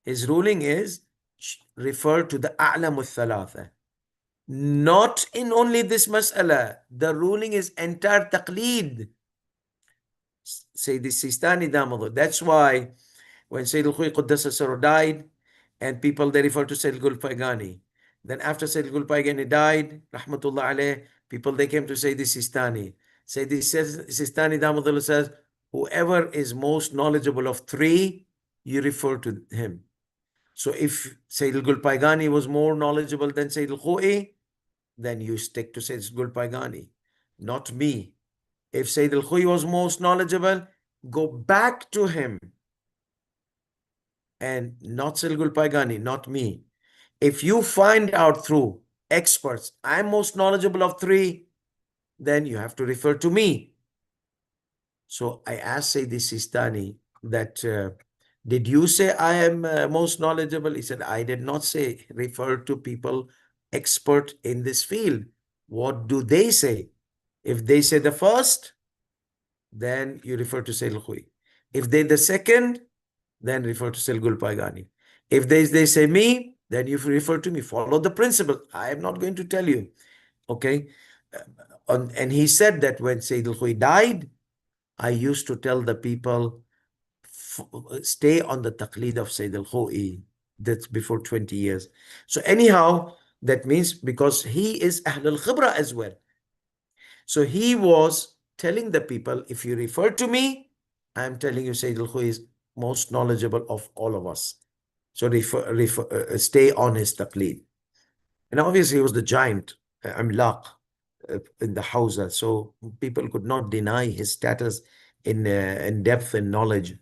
His ruling is refer to the a'lam al-thalatha. Not in only this mas'ala. The ruling is entire taqleed. Sayyid Sistani Damadhu. That's why when Sayyid al-Khuy Quddasa Sirruh died, and people they refer to Sayyid al-Paigani. Then after Sayyid al-Paigani died, Rahmatullah alayh, people they came to Sayyid Sistani. Sayyid Sistani Damadhu says, whoever is most knowledgeable of three, you refer to him. So if Sayyid al-Paigani was more knowledgeable than Sayyid al-Khu'i, then you stick to Sayyid al-Paigani, not me. If Sayyid al-Khu'i was most knowledgeable, go back to him. And not Sayyid al-Paigani, not me. If you find out through experts, I'm most knowledgeable of three, then you have to refer to me. So I asked Sayyid Sistani that, did you say I am most knowledgeable? He said, I did not say. Refer to people expert in this field. What do they say? If they say the first, then you refer to Sayyid al-Khu'i. If they the second, then refer to Sayyid al-Paigani. If they say me, then you refer to me. Follow the principle. I am not going to tell you. Okay? And he said that when Sayyid al-Khu'i died, I used to tell the people, stay on the taqleed of Sayyid al-Khu'i. That's before 20 years. So anyhow, that means because he is Ahl al-Khibra as well. So he was telling the people, if you refer to me, I'm telling you Sayyid al-Khu'i is most knowledgeable of all of us. So stay on his taqleed. And obviously he was the giant, Amlaq, in the Hawza. So people could not deny his status in depth and knowledge,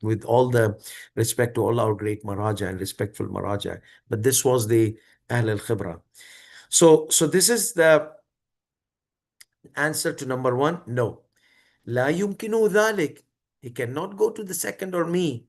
with all the respect to all our great Maraja and respectful Maraja. But this was the Ahl al-Khibra. So this is the answer to number one. No. La yumkinu dhalik. He cannot go to the second or me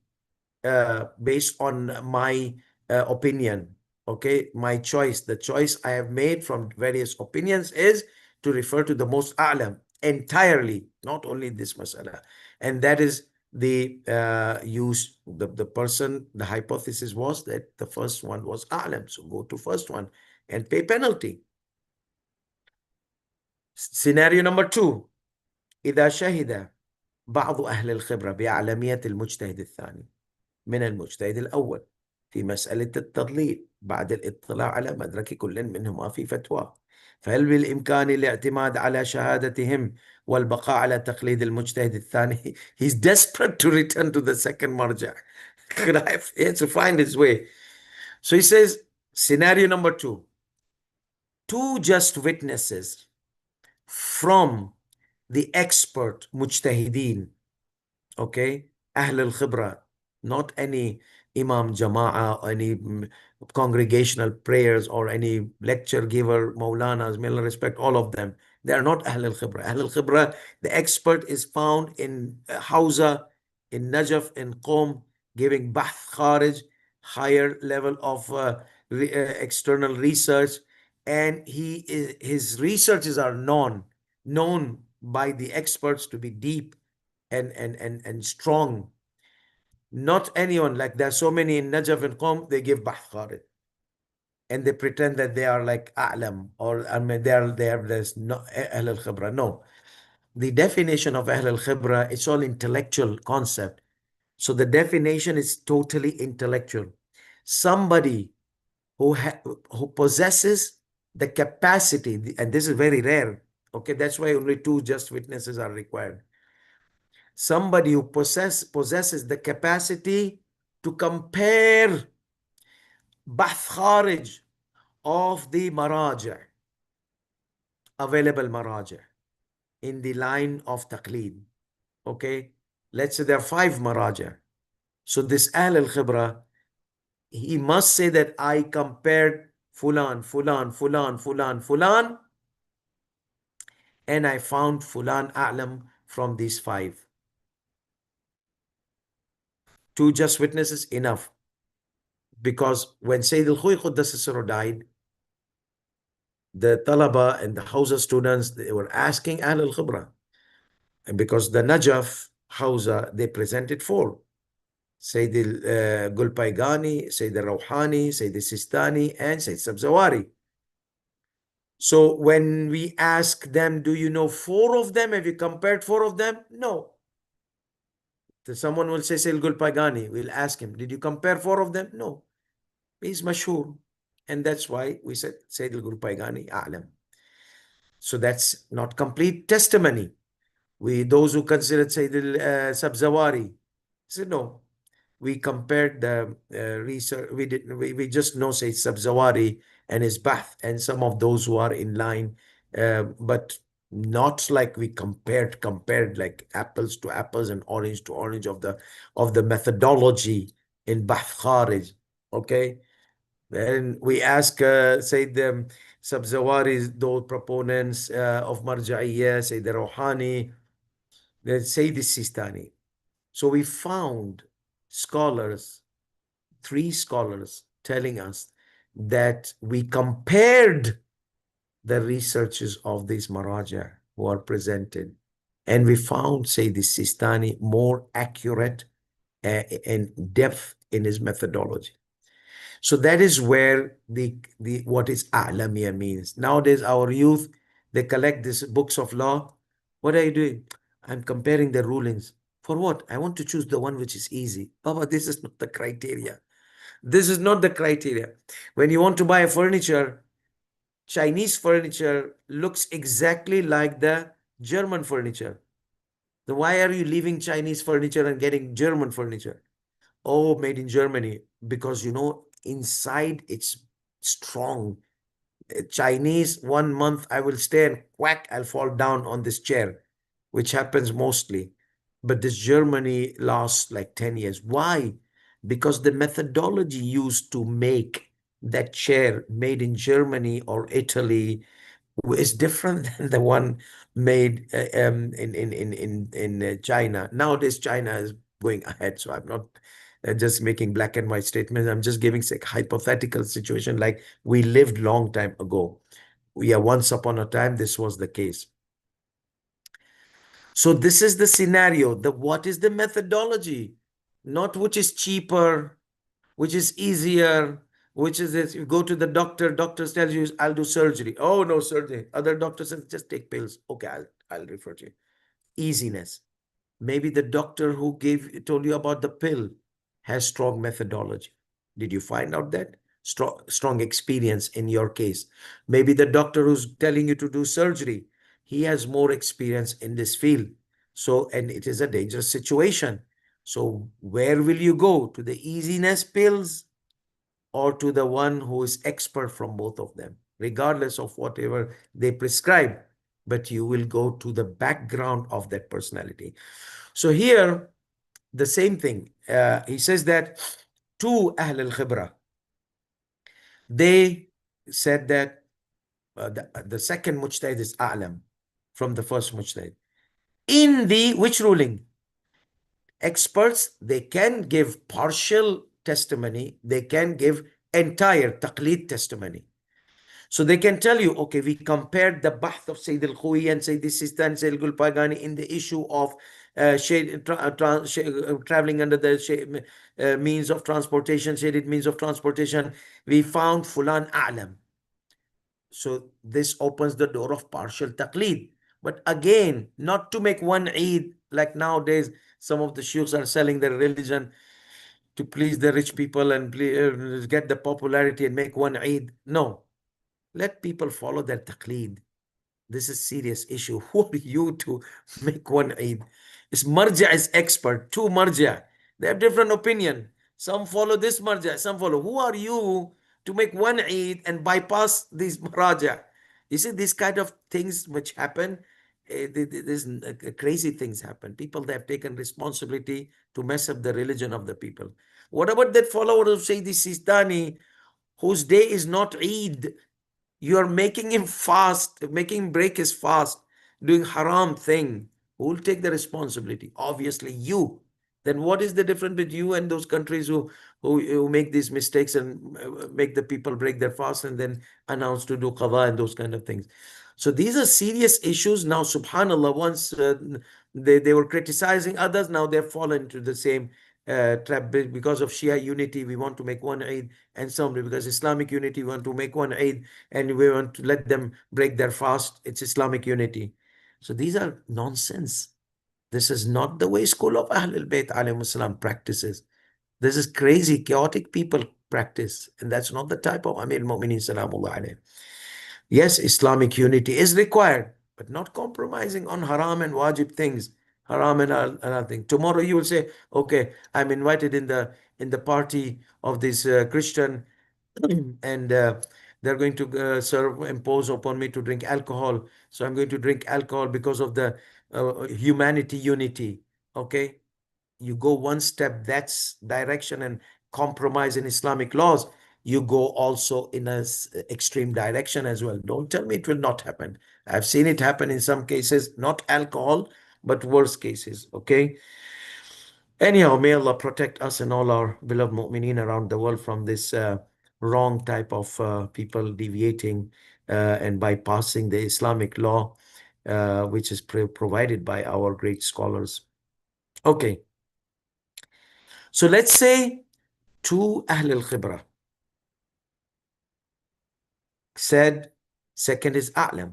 based on my opinion. Okay, my choice, the choice I have made from various opinions is to refer to the most a'lam entirely, not only this masala. And that is the the person, the hypothesis was that the first one was a'lam. So go to first one and pay penalty. Scenario number two. إذا شهد بعض أهل الخبرة بأعلمية المجتهد الثاني من المجتهد الأول في مسألة التضليل بعد الاطلاع على مدرك كل منهما في فتواه، فهل بالإمكان الاعتماد على شهادتهم والبقاء على تقليد المجتهد الثاني؟ He's desperate to return to the second marja. He has to find his way. So he says, scenario number two, two just witnesses from the expert mujtahideen, okay, Ahl al-Khibra, not any Imam Jama'ah or any congregational prayers or any lecture giver, Maulanas, may Allah respect all of them. They are not Ahl al-Khibra. Ahl al-Khibra, the expert is found in Hawza, in Najaf, in Qom, giving Bahth Kharij, higher level of external research. And his researches are known by the experts to be deep and strong. Not anyone, like there are so many in Najaf and Qom, they give Bahth Kharij. And they pretend that they are like A'lam, or I mean there's no Ahl al-Khibra. No. The definition of Ahl al-Khibra, it's all intellectual concept. So the definition is totally intellectual. Somebody who possesses the capacity, and this is very rare. Okay, that's why only two just witnesses are required. somebody who possesses the capacity to compare bahth kharij of the maraja, available maraja, in the line of taqleed. Okay, let's say there are 5 maraja. So this Ahl al-Khibra, he must say that I compared Fulan, Fulan, Fulan, Fulan, Fulan, and I found Fulan A'lam from these 5. 2 just witnesses, enough. Because when Sayyid al-Khuy Quddas Sirruh died, the Talaba and the Hawza students, they were asking Ahl al-Khibra. And because the Najaf Hawza, they presented 4. Sayyid Gulpaigani, Sayyid al-Rawhani, Sayyid al-Sistani, and Sayyid Sabzawari. So when we ask them, do you know 4 of them? Have you compared 4 of them? No. So someone will say Sayyid Gulpaigani. We'll ask him, did you compare 4 of them? No. He's mashhur. And that's why we said Sayyid Gulpaigani A'lam. So that's not complete testimony. Those who considered Sayyid Sabzawari said, no, we compared the research. We just know Sayyid Sabzawari and his Bahth and some of those who are in line, but not like we compared like apples to apples and orange to orange of the methodology in Bahth Kharij. Okay, and we ask Sayyid Sabzawari's those proponents of Marja'iyya, Sayyid Rouhani, Sayyid Sistani. So we found scholars, 3 scholars, telling us that we compared the researches of these Maraja who are presented, and we found Sayyid Sistani more accurate and depth in his methodology. So that is where the what is a'lamiyya means. Nowadays, our youth, they collect these books of law. What are you doing? I'm comparing the rulings. For what? I want to choose the one which is easy. Baba, this is not the criteria. This is not the criteria. When you want to buy a furniture, Chinese furniture looks exactly like the German furniture. Then why are you leaving Chinese furniture and getting German furniture? Oh, made in Germany. Because, inside it's strong. Chinese, 1 month I will stay and whack, I'll fall down on this chair, which happens mostly. But this Germany lasts like 10 years. Why? Because the methodology used to make that chair made in Germany or Italy is different than the one made in China. Nowadays, China is going ahead, so I'm not just making black and white statements. I'm just giving a hypothetical situation like we lived long time ago. Once upon a time, this was the case. So this is the scenario. What is the methodology? Not which is cheaper, which is easier, which is this. You go to the doctor tells you, I'll do surgery. Oh, no surgery. Other doctor says, just take pills. Okay, I'll refer to you. Easiness. Maybe the doctor who told you about the pill has strong methodology. Did you find out that? Strong experience in your case. Maybe the doctor who's telling you to do surgery, he has more experience in this field. So, and it is a dangerous situation. So where will you go? To the easiness pills or to the one who is expert from both of them, regardless of whatever they prescribe, but you will go to the background of that personality. So here, the same thing. He says that 2 Ahl al-Khibra, they said that the second mujtahid is a'lam from the first mujtahid. In which ruling? Experts, they can give partial testimony, they can give entire taqleed testimony. So they can tell you, okay, we compared the bahth of Sayyid al-Khuyi and Sayyid al-Sistani, Sayyid al-Gulpagani in the issue of traveling under the means of transportation, shaded means of transportation. We found Fulan A'lam. So this opens the door of partial taqleed. But again, not to make one Eid, like nowadays, some of the sheikhs are selling their religion to please the rich people and get the popularity and make one Eid. No. Let people follow their taqleed. This is a serious issue. Who are you to make one Eid? It's marja is expert, two marja. They have different opinion. Some follow this marja, some follow. Who are you to make one Eid and bypass these maraja? You see, these kind of things which happen, these crazy things happen. People that have taken responsibility to mess up the religion of the people. What about that follower of Sayyidi Sistani, whose day is not Eid? You are making him fast, making him break his fast, doing haram thing. Who will take the responsibility? Obviously, you. Then what is the difference between you and those countries who make these mistakes and make the people break their fast and then announce to do qada and those kind of things? So these are serious issues. Now, subhanallah, once they were criticizing others, now they've fallen into the same trap because of Shia unity. We want to make one Eid, and some because Islamic unity we want to make one Eid, and we want to let them break their fast. It's Islamic unity. So these are nonsense. This is not the way school of Ahlul Bayt alayhi salam practices. This is crazy, chaotic people practice, and that's not the type of Amir Mu'mineen Salamullah alayhi. Yes, Islamic unity is required, but not compromising on haram and wajib things. Haram and another thing. Tomorrow you will say, okay, I'm invited in the party of this Christian, and they're going to impose upon me to drink alcohol. So I'm going to drink alcohol because of the humanity unity. Okay, you go one step that's direction and compromise in Islamic laws, you go also in a extreme direction as well. Don't tell me it will not happen. I've seen it happen in some cases, not alcohol, but worse cases. Okay. Anyhow, may Allah protect us and all our beloved mu'mineen around the world from this wrong type of people deviating and bypassing the Islamic law, which is provided by our great scholars. Okay. So let's say two Ahl al-Khibra said second is A'lam.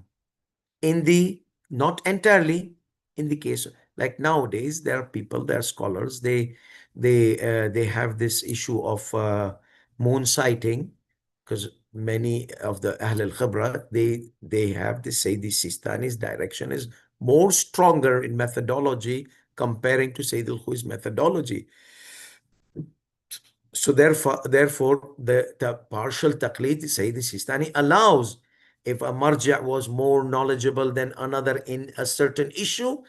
In the, not entirely, in the case, like nowadays, there are people, there are scholars, they have this issue of moon sighting, because many of the Ahl al-Khibra, they have, they say the Sistani's direction is more stronger in methodology comparing to Sayyid al-Khui's methodology. So therefore, the partial taqlid, Sayyid Sistani allows if a marja' was more knowledgeable than another in a certain issue,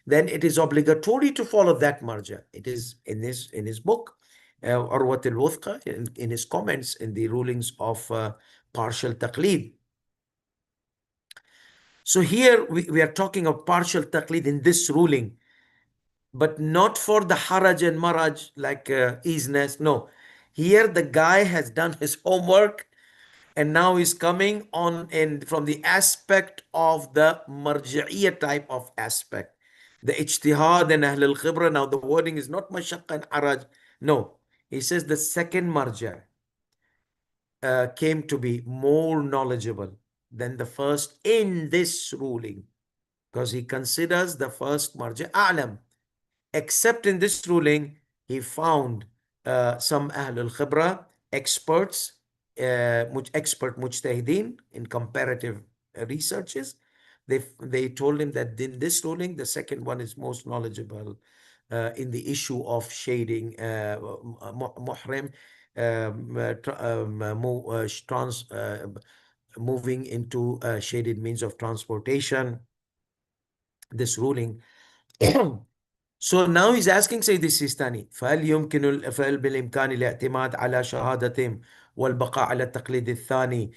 then it is obligatory to follow that marja'. It is in his book, Urwat al-Wuthqa, in his comments in the rulings of partial taqlid. So here we are talking of partial taqlid in this ruling, but not for the haraj and maraj, like easiness. No, here the guy has done his homework and now he's coming on in from the aspect of the marja'iyya type of aspect, the ijtihad and ahl al-khibra. Now the wording is not mashaqqa and haraj. No, he says the second marja came to be more knowledgeable than the first in this ruling, because he considers the first marja a'lam. Except in this ruling, he found some Ahl al-Khibra experts, expert mujtahideen in comparative researches. They told him that in this ruling, the second one is most knowledgeable in the issue of shading muhrim, moving into shaded means of transportation. This ruling. So now he's asking Sayyid Sistani, فهل بالإمكان الاعتماد على شهادتهم والبقاء على التقليد الثاني?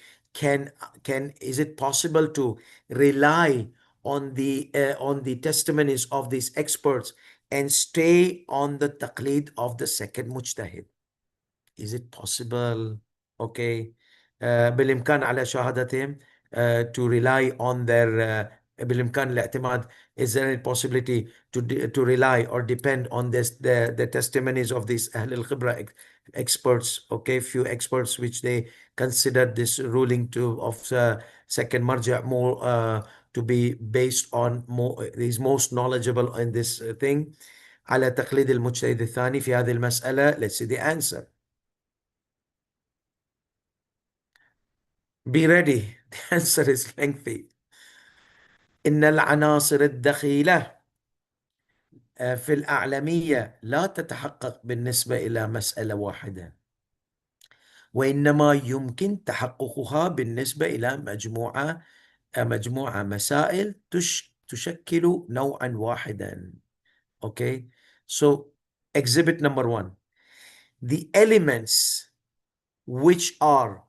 Is it possible to rely on the testimonies of these experts and stay on the taqlid of the second mujtahid? Is it possible? Okay. بالإمكان على شهادتهم, to rely on their بالإمكان الاعتماد. Is there any possibility to rely or depend on the testimonies of these Ahl al-Khibra experts? Okay, few experts which they considered this ruling of second marja' more to be based on more, is most knowledgeable in this thing. على تقليد المجتهد الثاني في هذه المسألة. Let's see the answer. Be ready. The answer is lengthy. إن العناصر الدخيلة في الأعلمية لا تتحقق بالنسبة إلى مسألة واحدة، وإنما يمكن تحققها بالنسبة إلى مجموعة مسائل تشكل نوعا واحدا. Okay, so exhibit number 1, the elements which are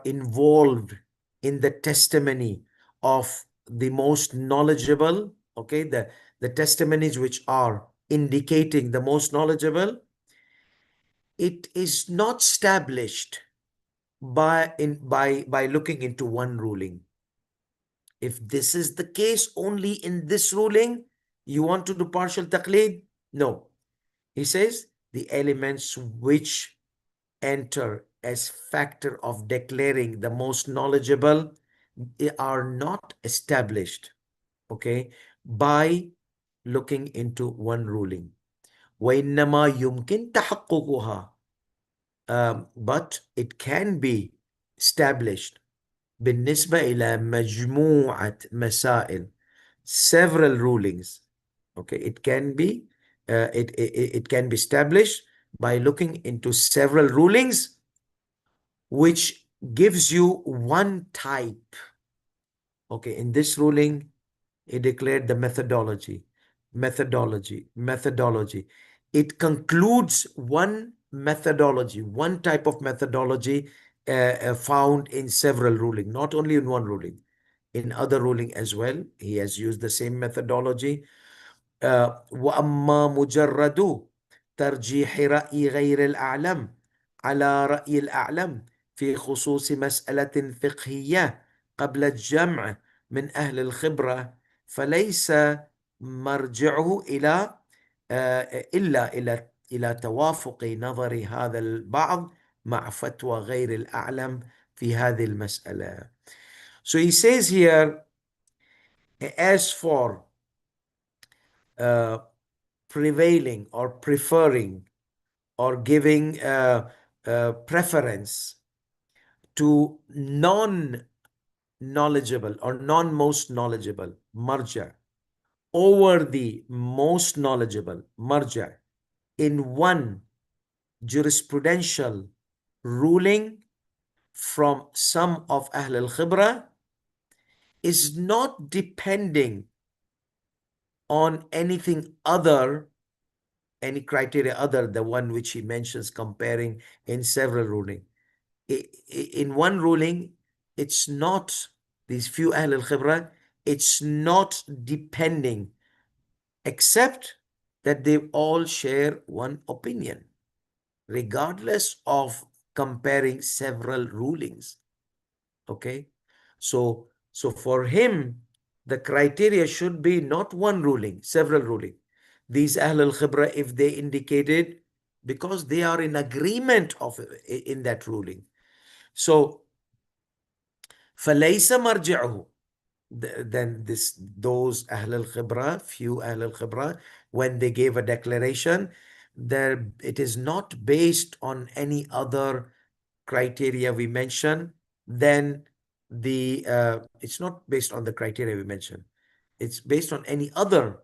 involved in the testimony of the most knowledgeable, okay, the testimonies which are indicating the most knowledgeable, it is not established by looking into one ruling. If this is the case only in this ruling, you want to do partial taqlid? No. He says the elements which enter as factor of declaring the most knowledgeable are not established, okay, by looking into one ruling. وإنما يمكن تحققها, but it can be established بالنسبة إلى مجموعة مسائل, several rulings. Okay, it can be it can be established by looking into several rulings, which gives you one type. Okay, in this ruling, he declared the methodology. It concludes one methodology, one type of methodology found in several rulings, not only in one ruling, in other ruling as well. He has used the same methodology. وأما مجرد ترجيح رأي غير الأعلم على رأي الأعلم في خصوص مسألة فقهية قبل الجمع من أهل الخبرة، فليس مرجعه إلا إلى توافق نظر هذا البعض مع فتوى غير الأعلم في هذه المسألة. So he says here, as for prevailing or preferring or giving preference to non-knowledgeable or non-most knowledgeable marja over the most knowledgeable marja in one jurisprudential ruling from some of Ahl al-Khibra is not depending on anything other, any criteria other, the one which he mentions comparing in several ruling. In one ruling, it's not, these few Ahl al-Khibra, it's not depending, except that they all share one opinion, regardless of comparing several rulings. Okay, so for him, the criteria should be not one ruling, several ruling. These Ahl al-Khibra, if they indicated, because they are in agreement in that ruling. So فليس مرجعه, then those Ahl al-Khibra, few Ahl al-Khibra, when they gave a declaration, there it is not based on any other criteria we mentioned, then it's not based on the criteria we mentioned. It's based on any other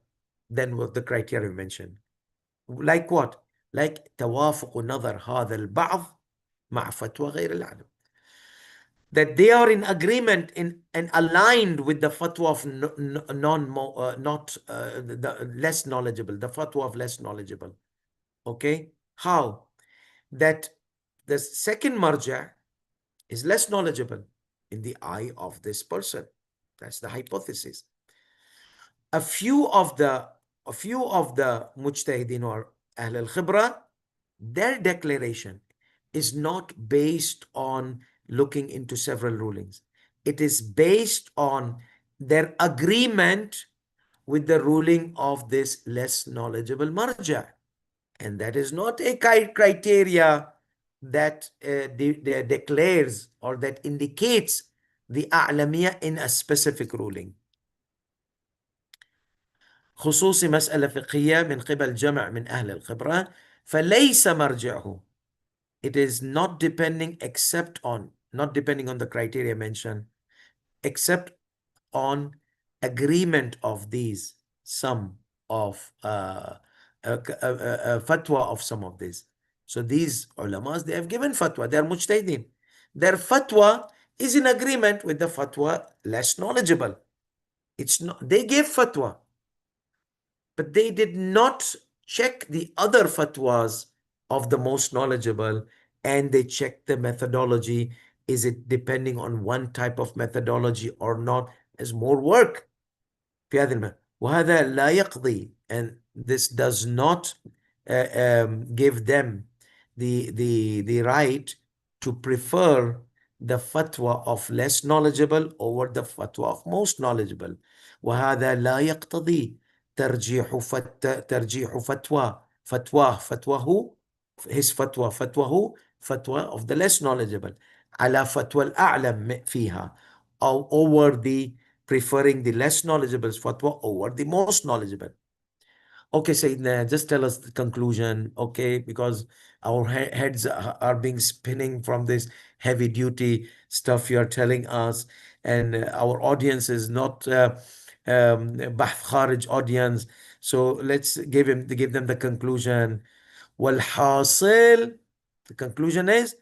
than what the criteria we mentioned. Like what? Like توافق نظر هذا البعض مع فتوى غير العالم. That they are in agreement and aligned with the fatwa of the less knowledgeable, the fatwa of less knowledgeable. Okay, how? That the second marja is less knowledgeable in the eye of this person. That's the hypothesis. A few of the mujtahidin or Ahl al-Khibra, their declaration is not based on looking into several rulings. It is based on their agreement with the ruling of this less knowledgeable marja. And that is not a criteria that declares or that indicates the a'lamiyah in a specific ruling. خصوص مسألة فقهية من قبل جمع من أهل الخبرة فليس مرجعه. It is not depending on the criteria mentioned, except on agreement of these some of fatwa of some of these. So these ulamas, they have given fatwa. They are mujtahideen. Their fatwa is in agreement with the fatwa less knowledgeable. It's not, they gave fatwa, but they did not check the other fatwas of the most knowledgeable, and they checked the methodology. Is it depending on one type of methodology or not? There's more work في هذه المعنى. وهذا لا يقضي, and this does not give them the right to prefer the fatwa of less knowledgeable over the fatwa of most knowledgeable. وهذا لا يقتضي ترجيح فتواه his fatwa of the less knowledgeable على فتوى الأعلم فيها, or over the preferring the less knowledgeable fatwa over the most knowledgeable. Okay, Sayyidina, just tell us the conclusion, okay? Because our heads are being spinning from this heavy duty stuff you're telling us, and our audience is not Bahth Kharij audience. So let's give them the conclusion. والحاصل, the conclusion is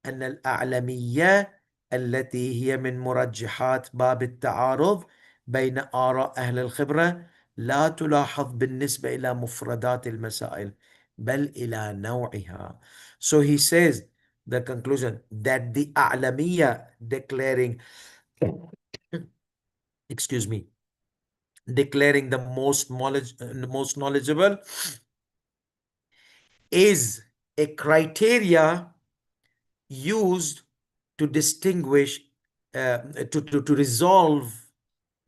أن الأعلمية التي هي من مرجحات باب التعارض بين آراء أهل الخبرة لا تلاحظ بالنسبة إلى مفردات المسائل بل إلى نوعها. So he says, the conclusion, that the أعلمية declaring, excuse me, declaring the most knowledgeable is a criteria used to distinguish, to resolve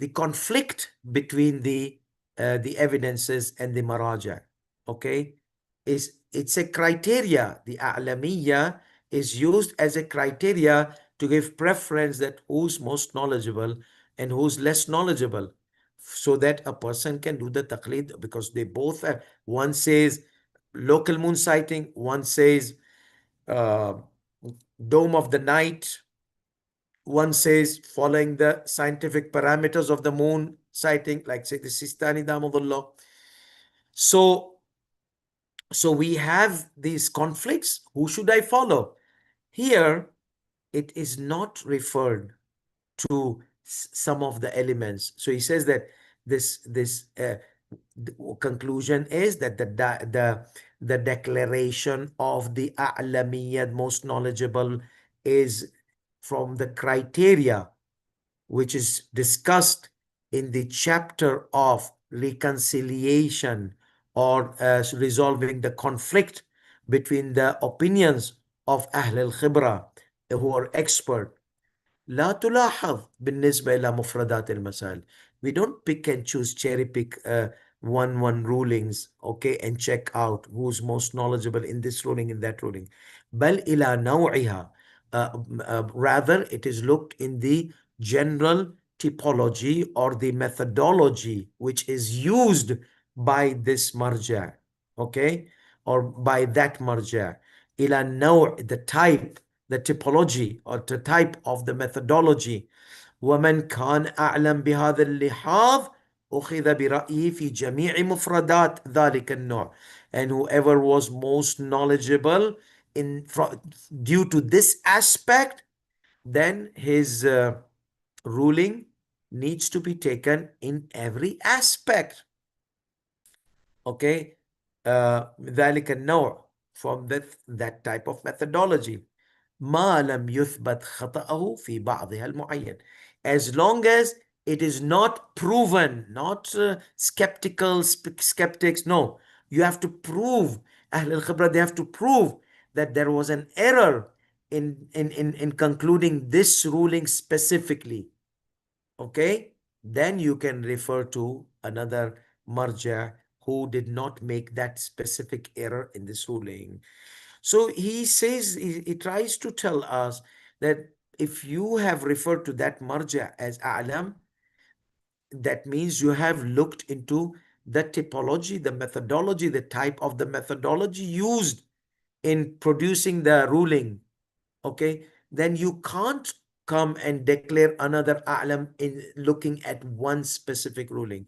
the conflict between the evidences and the maraja. Okay, it's a criteria. The a'lamiyya is used as a criteria to give preference that who's most knowledgeable and who's less knowledgeable, so that a person can do the taqlid, because they both have, one says local moon sighting, one says uh, dome of the night, one says following the scientific parameters of the moon sighting, like say the Sistani Damadullah. So we have these conflicts. Who should I follow? Here, it is not referred to some of the elements. So he says that this the conclusion is that the declaration of the a'lamiyyah, most knowledgeable, is from the criteria which is discussed in the chapter of reconciliation, or resolving the conflict between the opinions of Ahl al-Khibra, who are expert. لا تلاحظ بالنسبة إلى مفردات المسائل. We don't pick and choose, cherry pick one rulings, okay, and check out who's most knowledgeable in this ruling, in that ruling. بل إلى نوعها. Rather, it is looked in the general typology or the methodology which is used by this marja, okay, or by that marja. إلى النوع, the type, the typology or the type of the methodology. ومن كان أعلم بهذا اللحاظ أخذ برأيه في جميع مفردات ذلك النوع. And whoever was most knowledgeable due to this aspect, then his ruling needs to be taken in every aspect. Okay, ذلك النوع, from that type of methodology. ما لم يثبت خطأه في بعضها المعين, as long as it is not proven, not skeptics. No, you have to prove. Ahl al-Khibra, they have to prove that there was an error in concluding this ruling specifically. Okay, then you can refer to another marja who did not make that specific error in this ruling. So he says, he tries to tell us that if you have referred to that marja as a'lam, that means you have looked into the typology, the methodology, the type of the methodology used in producing the ruling. Okay, then you can't come and declare another a'lam in looking at one specific ruling.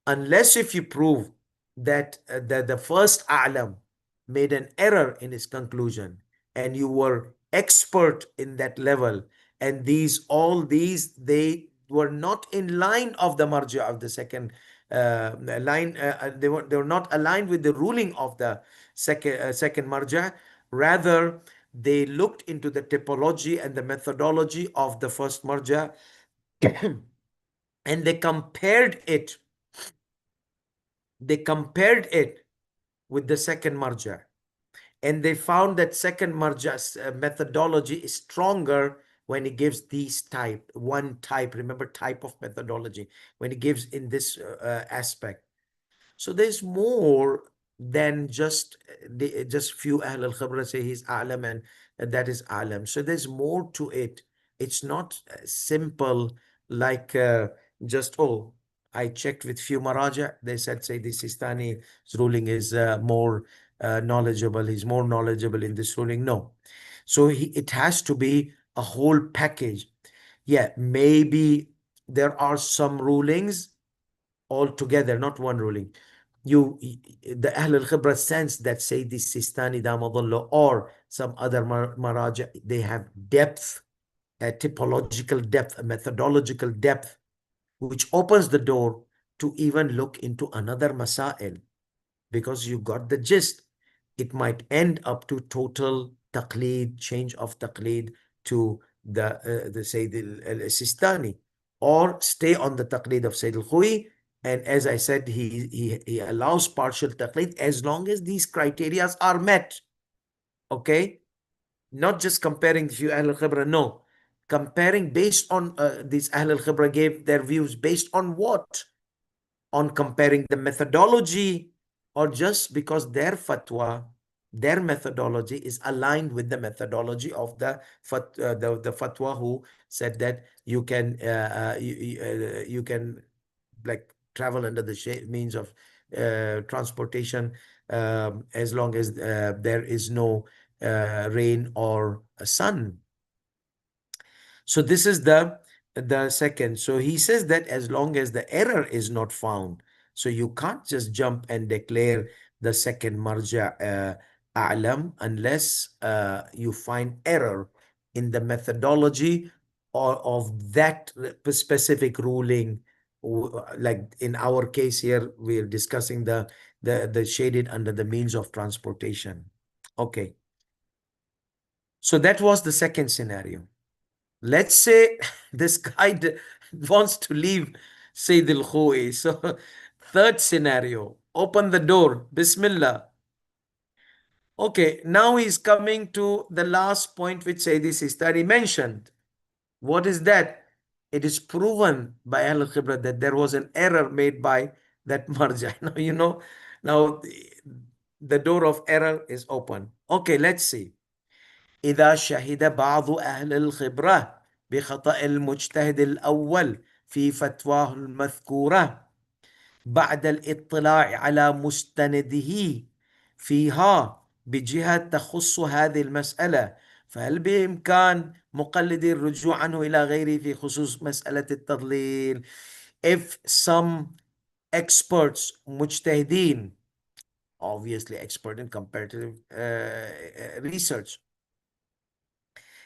unless if you prove that the first a'lam made an error in his conclusion and you were expert in that level, and all these they were not in line of the marja of the second line, they were not aligned with the ruling of the second marja. Rather, they looked into the typology and the methodology of the first marja and they compared it with the second marja, and they found that second marja's methodology is stronger when it gives these one type. Remember, type of methodology, when it gives in this aspect. So there's more than just few Ahl al-Khibra say he's A'lam and that is A'lam. So there's more to it. It's not simple like just, oh, I checked with few Maraja. They said, say, the Sistani's ruling is more knowledgeable. He's more knowledgeable in this ruling. No. So it has to be a whole package. Yeah, maybe there are some rulings all together, not one ruling. The Ahl al-Khibra sense that say the Sistani Damadullah or some other Maraja, they have depth, a typological depth, a methodological depth, which opens the door to even look into another Masail, because you got the gist. It might end up to total taqleed, change of taqleed to the Sayyid al-Sistani, or stay on the taqleed of Sayyid al-Khui. And as I said, he allows partial taqleed as long as these criteria are met. Okay? Not just comparing few Ahl al-Khibra, no. Comparing based on these Ahl al-Khibra gave their views based on what? On comparing the methodology, or just because their fatwa, their methodology is aligned with the methodology of the fatwa who said that you can you can like travel under the means of transportation as long as there is no rain or sun. So this is the second. So he says that as long as the error is not found, so you can't just jump and declare the second marja a'lam unless you find error in the methodology or of that specific ruling. Like in our case here, we are discussing the shaded under the means of transportation. Okay. So that was the second scenario. Let's say this guy wants to leave Sayyid al-Khawi. So third scenario, open the door, Bismillah. Okay, now he's coming to the last point which Sayyid Sistani mentioned. What is that? It is proven by Al-Khibra that there was an error made by that marja. Now, now the door of error is open. Okay, let's see. إذا شهد بعض أهل الخبرة بخطأ المجتهد الأول في فتواه المذكورة بعد الاطلاع على مستنده فيها بجهة تخص هذه المسألة، فهل بإمكان مقلدي الرجوع عنه إلى غيره في خصوص مسألة التضليل؟ If some experts, مجتهدين, obviously expert in comparative research,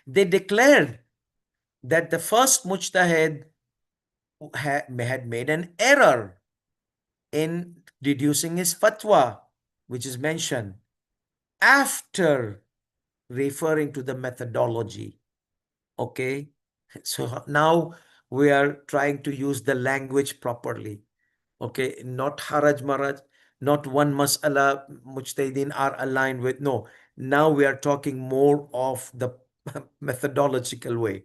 they declared that the first mujtahid had made an error in deducing his fatwa, which is mentioned after referring to the methodology. Okay, so now we are trying to use the language properly. Okay, not haraj maraj, not one mas'ala mujtahidin are aligned with. No, now we are talking more of the methodological way.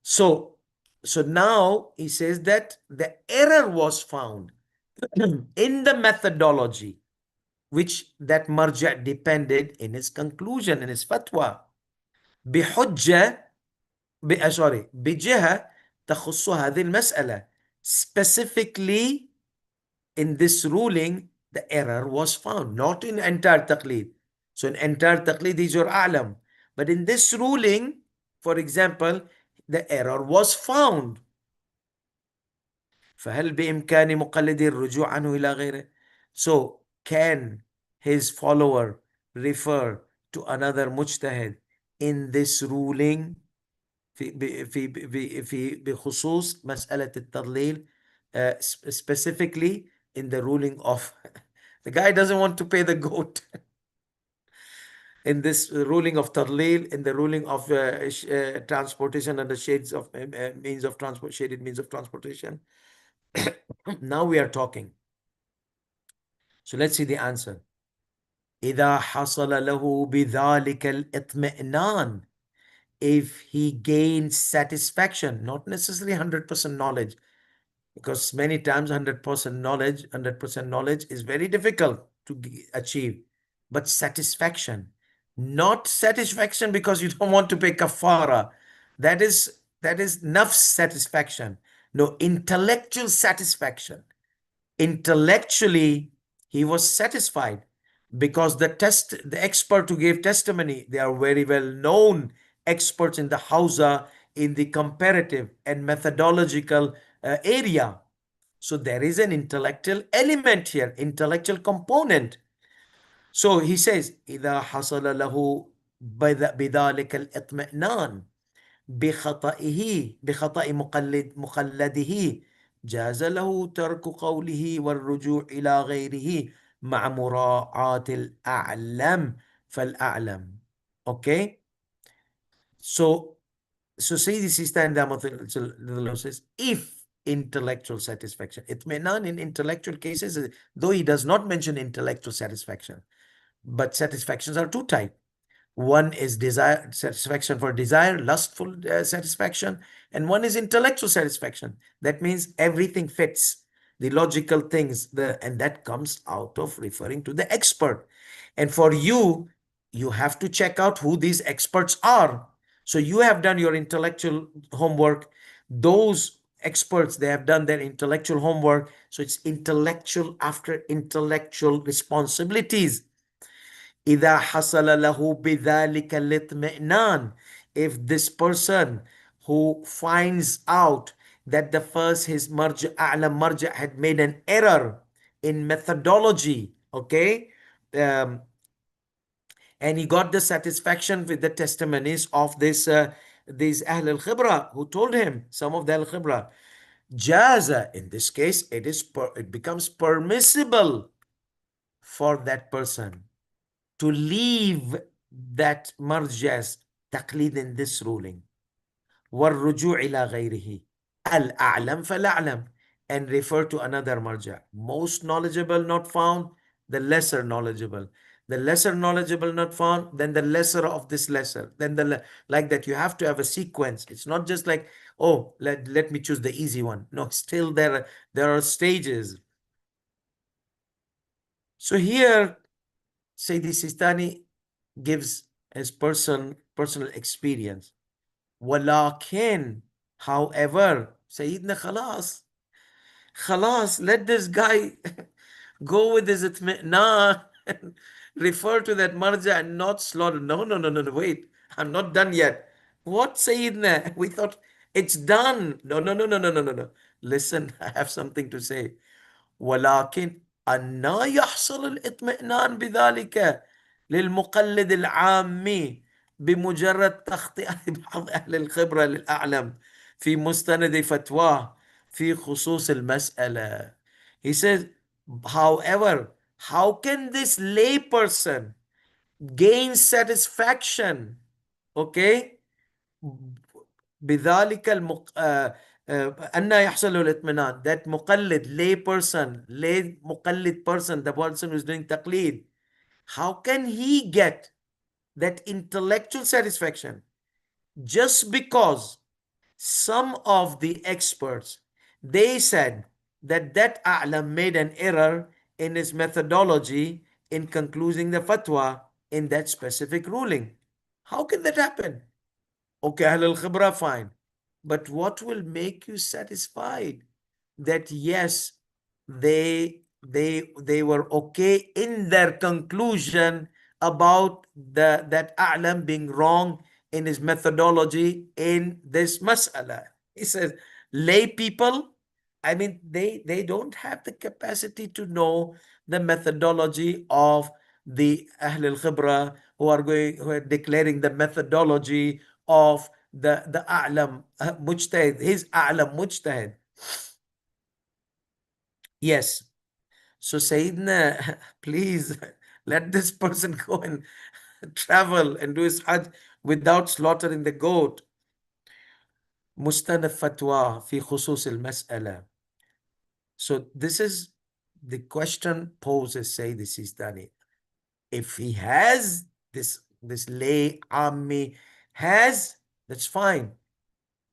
So now he says that the error was found in the methodology, which that marja depended in his conclusion, in his fatwa. بحجة بجهة تخص هذه المسألة. Specifically in this ruling, the error was found, not in entire taqlid. So in entire taqlid, these are a'lam. But in this ruling, for example, the error was found. فهل بإمكان مقلده الرجوع عنه إلى غيره? So, can his follower refer to another mujtahid in this ruling في بخصوص مسألة التضليل, specifically in the ruling of the guy doesn't want to pay the goat. In this ruling of tadlil, in the ruling of transportation and the shades of means of transport, shaded means of transportation. Now we are talking. So let's see the answer. إذا حصل له بذلك الإطمئنان, if he gains satisfaction, not necessarily 100% knowledge, because many times 100% knowledge is very difficult to achieve, but satisfaction, not satisfaction because you don't want to pay kafara, that is nafs satisfaction. No, intellectual satisfaction. Intellectually he was satisfied because the expert who gave testimony, they are very well known experts in the hawza, in the comparative and methodological area. So there is an intellectual element here, intellectual component. So he says, إذا حصل له بذلك الإطمئنان بخطأ مقلده جاز له ترك قوله والرجوع إلى غيره مع مراعاة الأعلم فالأعلم. Okay? So Sayyidi Sistani says, if intellectual satisfaction, itminan in intellectual cases, though he does not mention intellectual satisfaction, but satisfactions are two types. One is desire, satisfaction for desire, lustful satisfaction, and one is intellectual satisfaction. That means everything fits the logical things, and that comes out of referring to the expert. And for you, you have to check out who these experts are. So you have done your intellectual homework. Those experts, they have done their intellectual homework. So it's intellectual after intellectual responsibilities. إذا حصل له بذلك الاطمئنان, if this person who finds out that the first his a'lam marja had made an error in methodology, okay, and he got the satisfaction with the testimonies of these Ahl al-Khibra who told him, some of the al-Khibra, jaza, in this case it becomes permissible for that person to leave that marjas taqlid in this ruling, والرجوع إلى غيره الأعلم فالأعلم, and refer to another marja, most knowledgeable not found, the lesser knowledgeable, the lesser knowledgeable not found, then the lesser of this lesser, then like that. You have to have a sequence. It's not just like, oh, let me choose the easy one. No, still there are stages. So here Sayyidi Sistani gives his personal experience. ولكن, however, Sayyidina khalas, let this guy go with his itmi'nan and refer to that marja and not slaughter. No, wait, I'm not done yet. What, Sayyidina? We thought it's done. No. Listen, I have something to say. ولكن أنا يحصل الاطمئنان بذلك للمقلد العامي بمجرد تخطئة بعض أهل الخبرة للأعلم في مستند فتواه في خصوص المسألة. He says, however, how can this lay person gain satisfaction, okay, بذلك أن يحصل الاطمئنان, that مقلد, lay person, lay مقلد person, the person who is doing taqlid, how can he get that intellectual satisfaction just because some of the experts, they said that a'lam made an error in his methodology in concluding the fatwa in that specific ruling? How can that happen? Okay, Ahl al-Khibra, fine. But what will make you satisfied that yes, they were okay in their conclusion about that A'lam being wrong in his methodology in this mas'ala? He says, lay people, I mean, they don't have the capacity to know the methodology of the Ahl al-Khibra who are declaring the methodology of the A'lam Mujtahid, his A'lam Mujtahid. Yes. So Sayyidina, please let this person go and travel and do his Hajj without slaughtering the goat. مستند فتوى في خصوص المسألة. So this is the question poses, say the Sistani. If he has this lay army has, that's fine.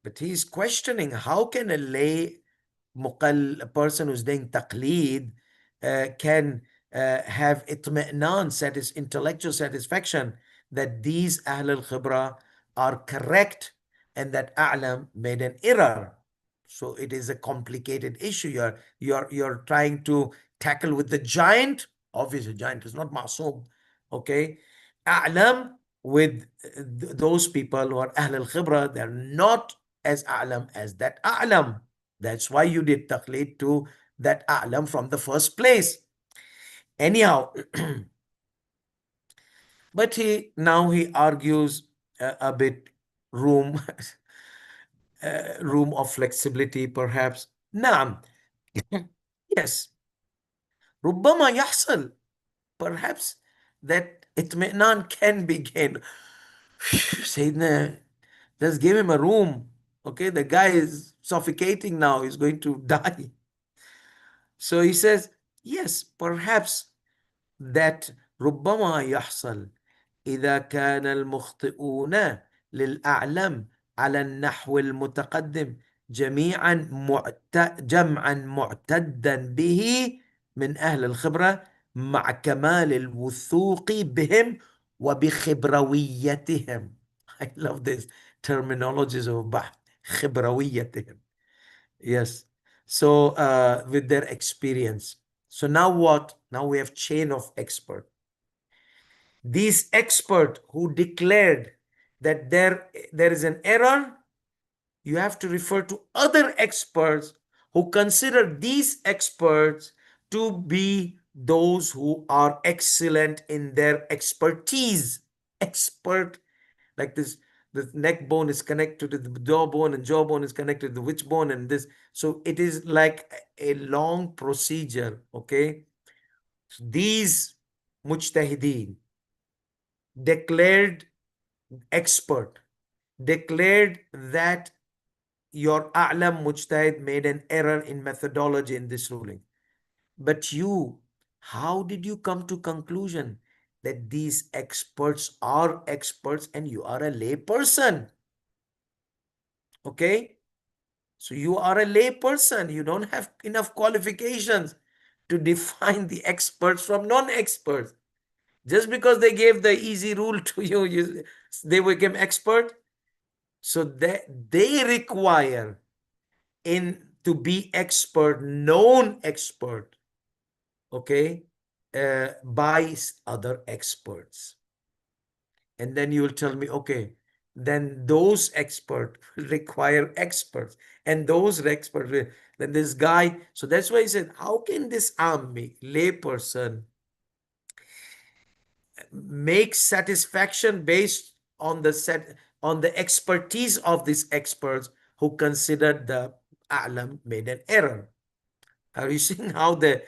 But he's questioning how can a lay a person who's doing taqleed can have itmi'nan, intellectual satisfaction that these Ahl al-Khibra are correct and that A'lam made an error. So it is a complicated issue. You're trying to tackle with the giant. Obviously, giant is not masoom. Okay. A'lam with those people who are Ahl al-Khibra, they're not as A'lam as that A'lam. That's why you did taqlid to that A'lam from the first place. Anyhow, but now he argues a bit room room of flexibility perhaps. نعم. Yes. ربما يحصل. Perhaps that itmi'nan can be gained. Sayyidina, just give him a room. Okay, the guy is suffocating now. He's going to die. So he says, yes, perhaps that ربما يحصل إذا كان المخطئون للأعلم على النحو المتقدم جمعا معتدا به من أهل الخبرة مع كمال الوثوق بهم وبخبرويتهم. I love this terminologies of بحث خبرويتهم. Yes. So with their experience. So now what? Now we have chain of expert. These expert who declared that there is an error, you have to refer to other experts who consider these experts to be those who are excellent in their expertise. Expert, like this, the neck bone is connected to the jawbone and jawbone is connected to the which bone and this. So it is like a long procedure, okay? So these mujtahideen declared expert, declared that your a'lam mujtahid made an error in methodology in this ruling. But you, how did you come to conclusion that these experts are experts and you are a lay person? Okay? So you are a lay person. You don't have enough qualifications to define the experts from non-experts. Just because they gave the easy rule to you, they became expert. So they require to be expert, known expert, okay, by other experts. And then you will tell me, okay, then those experts require experts. And those experts, then this guy, so that's why he said, how can this army, lay person, make satisfaction based on the expertise of these experts who considered the a'lam made an error? Are you seeing how the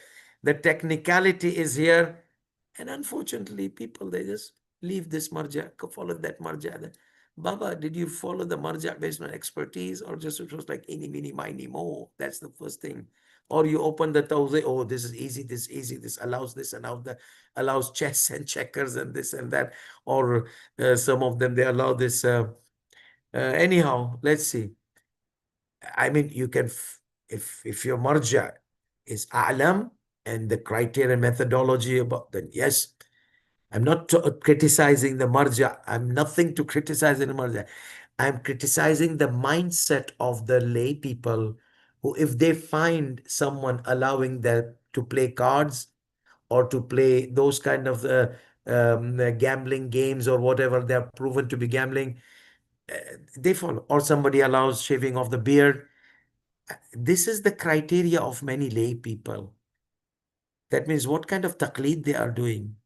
technicality is here? And unfortunately, people, they just leave this marja, follow that marja. Baba, did you follow the marja based on expertise or just it was like any, mini, miny, mo? That's the first thing. Or you open the tawzi, oh, this is easy, this allows this and allows chess and checkers and this and that. Or some of them, they allow this. Anyhow, let's see. I mean, you can, if your marja is a'lam and the criteria methodology about, then yes, I'm not criticizing the marja. I'm nothing to criticize in the marja. I'm criticizing the mindset of the lay people who, if they find someone allowing them to play cards or to play those kind of gambling games or whatever they're proven to be gambling, they follow. Or somebody allows shaving of the beard. This is the criteria of many lay people. That means what kind of taqleed they are doing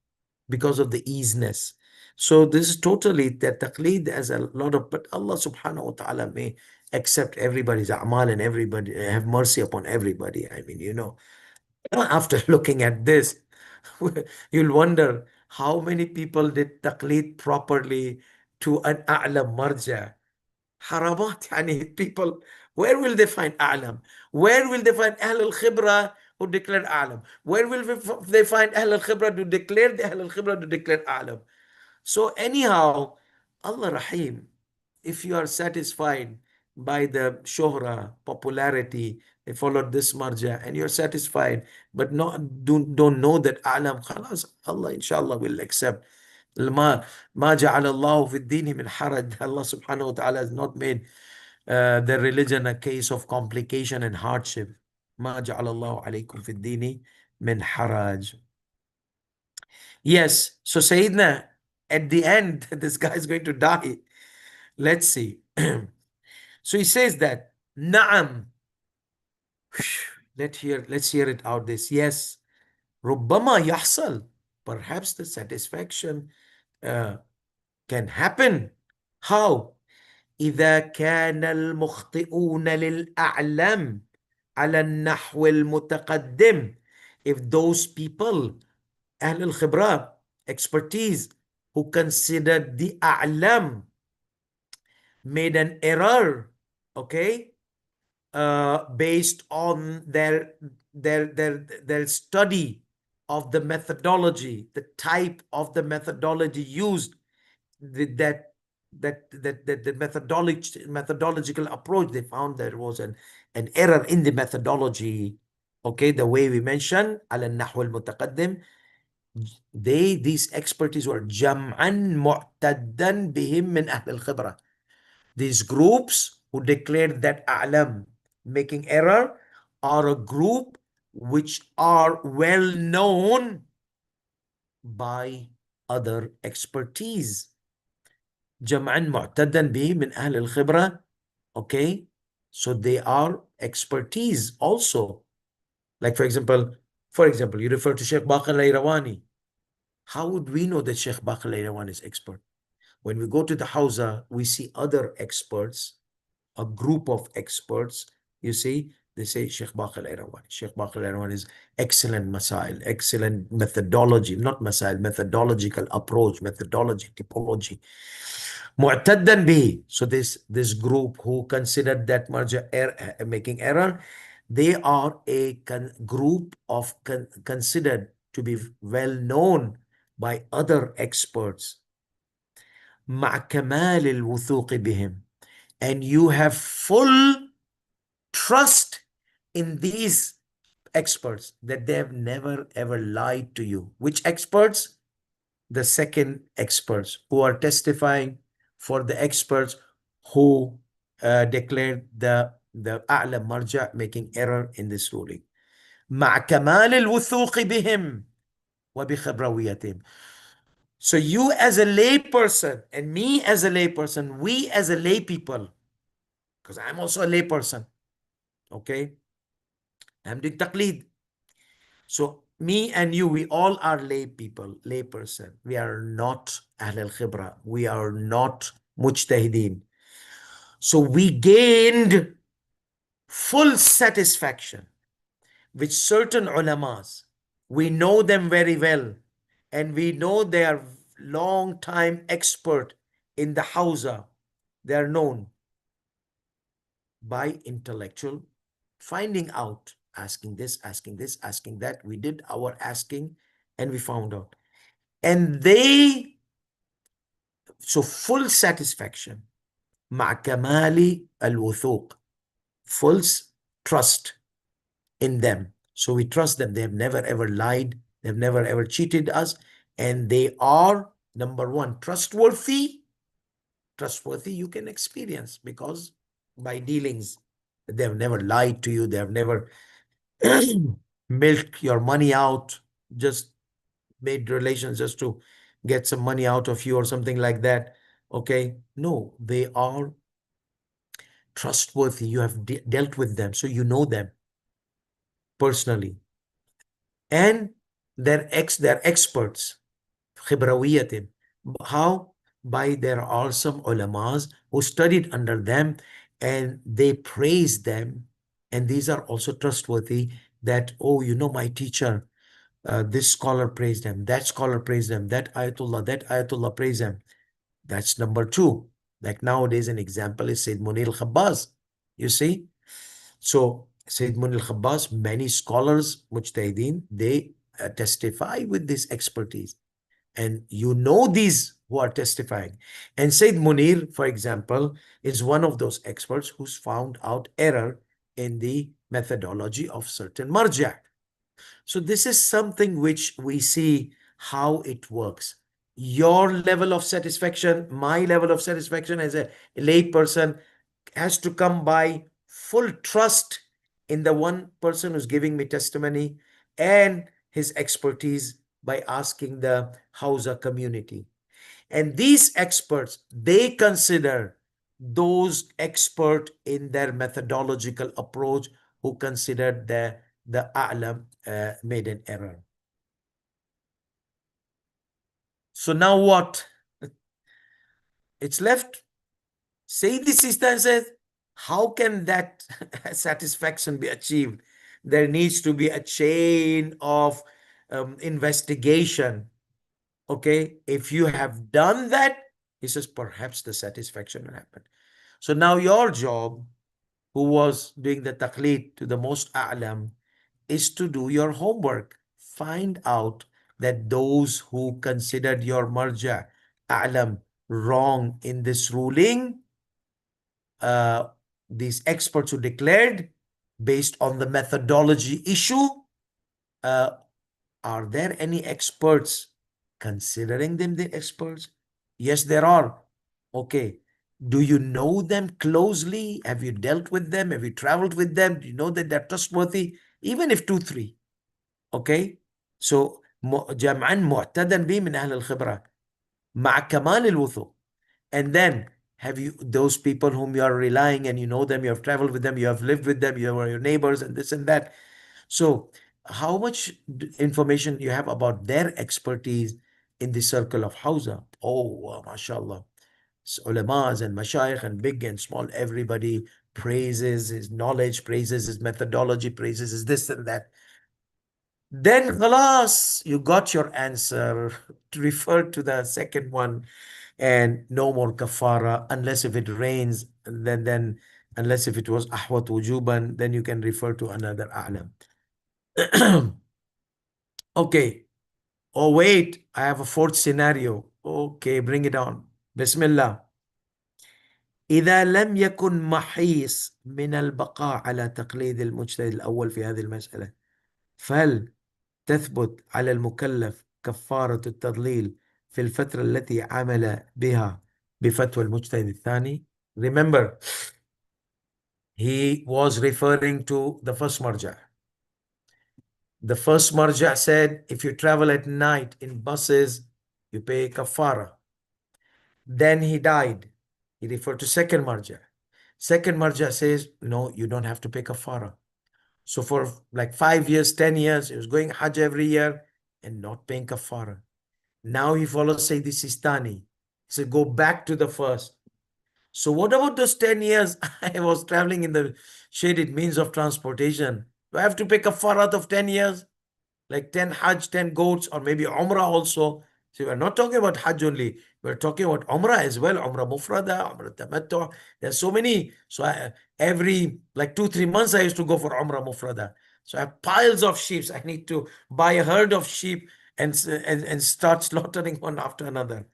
because of the easiness. So this is totally that taqleed has a lot of, but Allah subhanahu wa ta'ala may accept everybody's a'mal and everybody have mercy upon everybody. I mean, after looking at this, you'll wonder how many people did taqleed properly to an a'lam marja. Haramat, yani people, where will they find a'lam? Where will they find Ahl al-Khibra who declared a'lam? Where will they find Ahl al-Khibra to declare the Ahl al-Khibra to declare a'lam? So anyhow, Allah Rahim, if you are satisfied by the shohra, popularity, they followed this marja and you're satisfied, but don't know that a'lam, khalas, Allah inshallah will accept. ما جعل الله في الدين من حرج. Allah subhanahu wa ta'ala has not made the religion a case of complication and hardship. ما جعل الله عليكم في الدين من حرج. Yes, so Sayyidina, at the end, this guy is going to die. Let's see. So he says that, Na'am. Let's hear it out this. Yes. ربما يحصل. Perhaps the satisfaction can happen. How? إذا كان المخطئون للأعلم على النحو المتقدم. If those people, أهل الخبرة, expertise, who considered the أعلم made an error, okay, based on their study of the methodology, the type of the methodology used, that the methodological approach, they found there was an error in the methodology. Okay, the way we mentioned, على النحو المتقدم, these expertise were جمعا معتدا بهم من أهل الخبرة. These groups who declared that a'lam, making error, are a group which are well known by other expertise. جمعا معتدا به من أهل الخبرة. Okay, so they are expertise also. Like for example, you refer to Sheikh Baqir al-Irawani. How would we know that Sheikh Baqir al-Irawani is expert? When we go to the Hawza, we see other experts, a group of experts, you see, they say Sheikh Baqir al-Irawani. Sheikh Baqir al-Irawani is excellent masail, excellent methodology, not masail, methodological approach, methodology, typology. Mu'taddan bihi. So this group who considered that marja making error, they are a group of considered to be well known by other experts. مع كمال الوثوق بهم. And you have full trust in these experts that they have never ever lied to you. Which experts? The second experts who are testifying for the experts who declared the أعلى مرجع making error in this ruling. مع كمال الوثوق بهم وبخبرويتهم. So you as a lay person and me as a lay person, we as a lay people, because I'm also a lay person, okay? I'm doing taqleed. So me and you, we all are lay people, lay person. We are not Ahl al-Khibra. We are not mujtahideen. So we gained full satisfaction with certain ulamas. We know them very well. And we know they are long time expert in the Hawza. They are known by intellectual finding out, asking this, asking this, asking that. We did our asking and we found out. And so full satisfaction, مع كمال الوثوق, full trust in them. So we trust them. They have never ever lied. They've never ever cheated us. And they are, number one, trustworthy. Trustworthy you can experience because by dealings, they have never lied to you. They have never milked your money out, just made relations just to get some money out of you or something like that. Okay. No, they are trustworthy. You have dealt with them, so you know them personally. And they're experts. خبروية. How? By there are some ulamas who studied under them and they praise them. And these are also trustworthy that, oh, you know, my teacher, this scholar praised them, that scholar praised them, that Ayatollah praised them. That's number two. Like nowadays, an example is Sayyid Munir al-Khabbaz. You see? So Sayyid Munir al-Khabbaz, many scholars, mujtahideen, they testify with this expertise. And you know these who are testifying. And Sayyid Munir, for example, is one of those experts who's found out error in the methodology of certain marja'. So this is something which we see how it works. Your level of satisfaction, my level of satisfaction as a lay person has to come by full trust in the one person who's giving me testimony and his expertise by asking the Hausa community. And these experts, they consider those expert in their methodological approach who considered the A'lam made an error. So now what? It's left. Say the Sistani says, how can that satisfaction be achieved? There needs to be a chain of investigation. Okay, if you have done that, he says, perhaps the satisfaction will happen. So now your job, who was doing the taqleed to the most a'lam, is to do your homework. Find out that those who considered your marja a'lam wrong in this ruling, these experts who declared based on the methodology issue, are there any experts considering them the experts? Yes, there are. Okay. Do you know them closely? Have you dealt with them? Have you traveled with them? Do you know that they're trustworthy? Even if 2, 3. Okay. So جمعا معتدا به من أهل الخبرة مع كمال الوثوق. And then have you, those people whom you are relying and you know them, you have traveled with them, you have lived with them, you are your neighbors and this and that. So how much information you have about their expertise in the circle of Hausa? Oh, mashallah. So, ulamas and mashayikh and big and small, everybody praises his knowledge, praises his methodology, praises his this and that. Then, khalas, you got your answer. To refer to the second one, and no more kafara unless if it rains, then unless if it was ahwat wujuban, then you can refer to another a'lam. Okay. Oh, wait, I have a fourth scenario. Okay, bring it on. Bismillah. إذا لم يكن محيص من البقاء على تقليد المجتهد الأول في هذه المسألة، فهل تثبت على المكلف كفارة التضليل في الفترة التي عمل بها بفتوى المجتهد الثاني؟ Remember, he was referring to the first marja'. The first marja' said, if you travel at night in buses, you pay kafara. Then he died. He referred to second marja'. Second marja' says, no, you don't have to pay kafara. So for like 5 years, 10 years, he was going Hajj every year and not paying kafara. Now he follows Sayyidi Sistani. He said, go back to the first. So what about those 10 years I was traveling in the shaded means of transportation? Do I have to pay kafara out of 10 years? Like 10 Hajj, 10 goats, or maybe Umrah also. So we're not talking about Hajj only. We're talking about Umrah as well. Umrah Mufrada, Umrah Tamattu. There's so many. So every like 2, 3 months, I used to go for Umrah Mufrada. So I have piles of sheep. I need to buy a herd of sheep and start slaughtering one after another.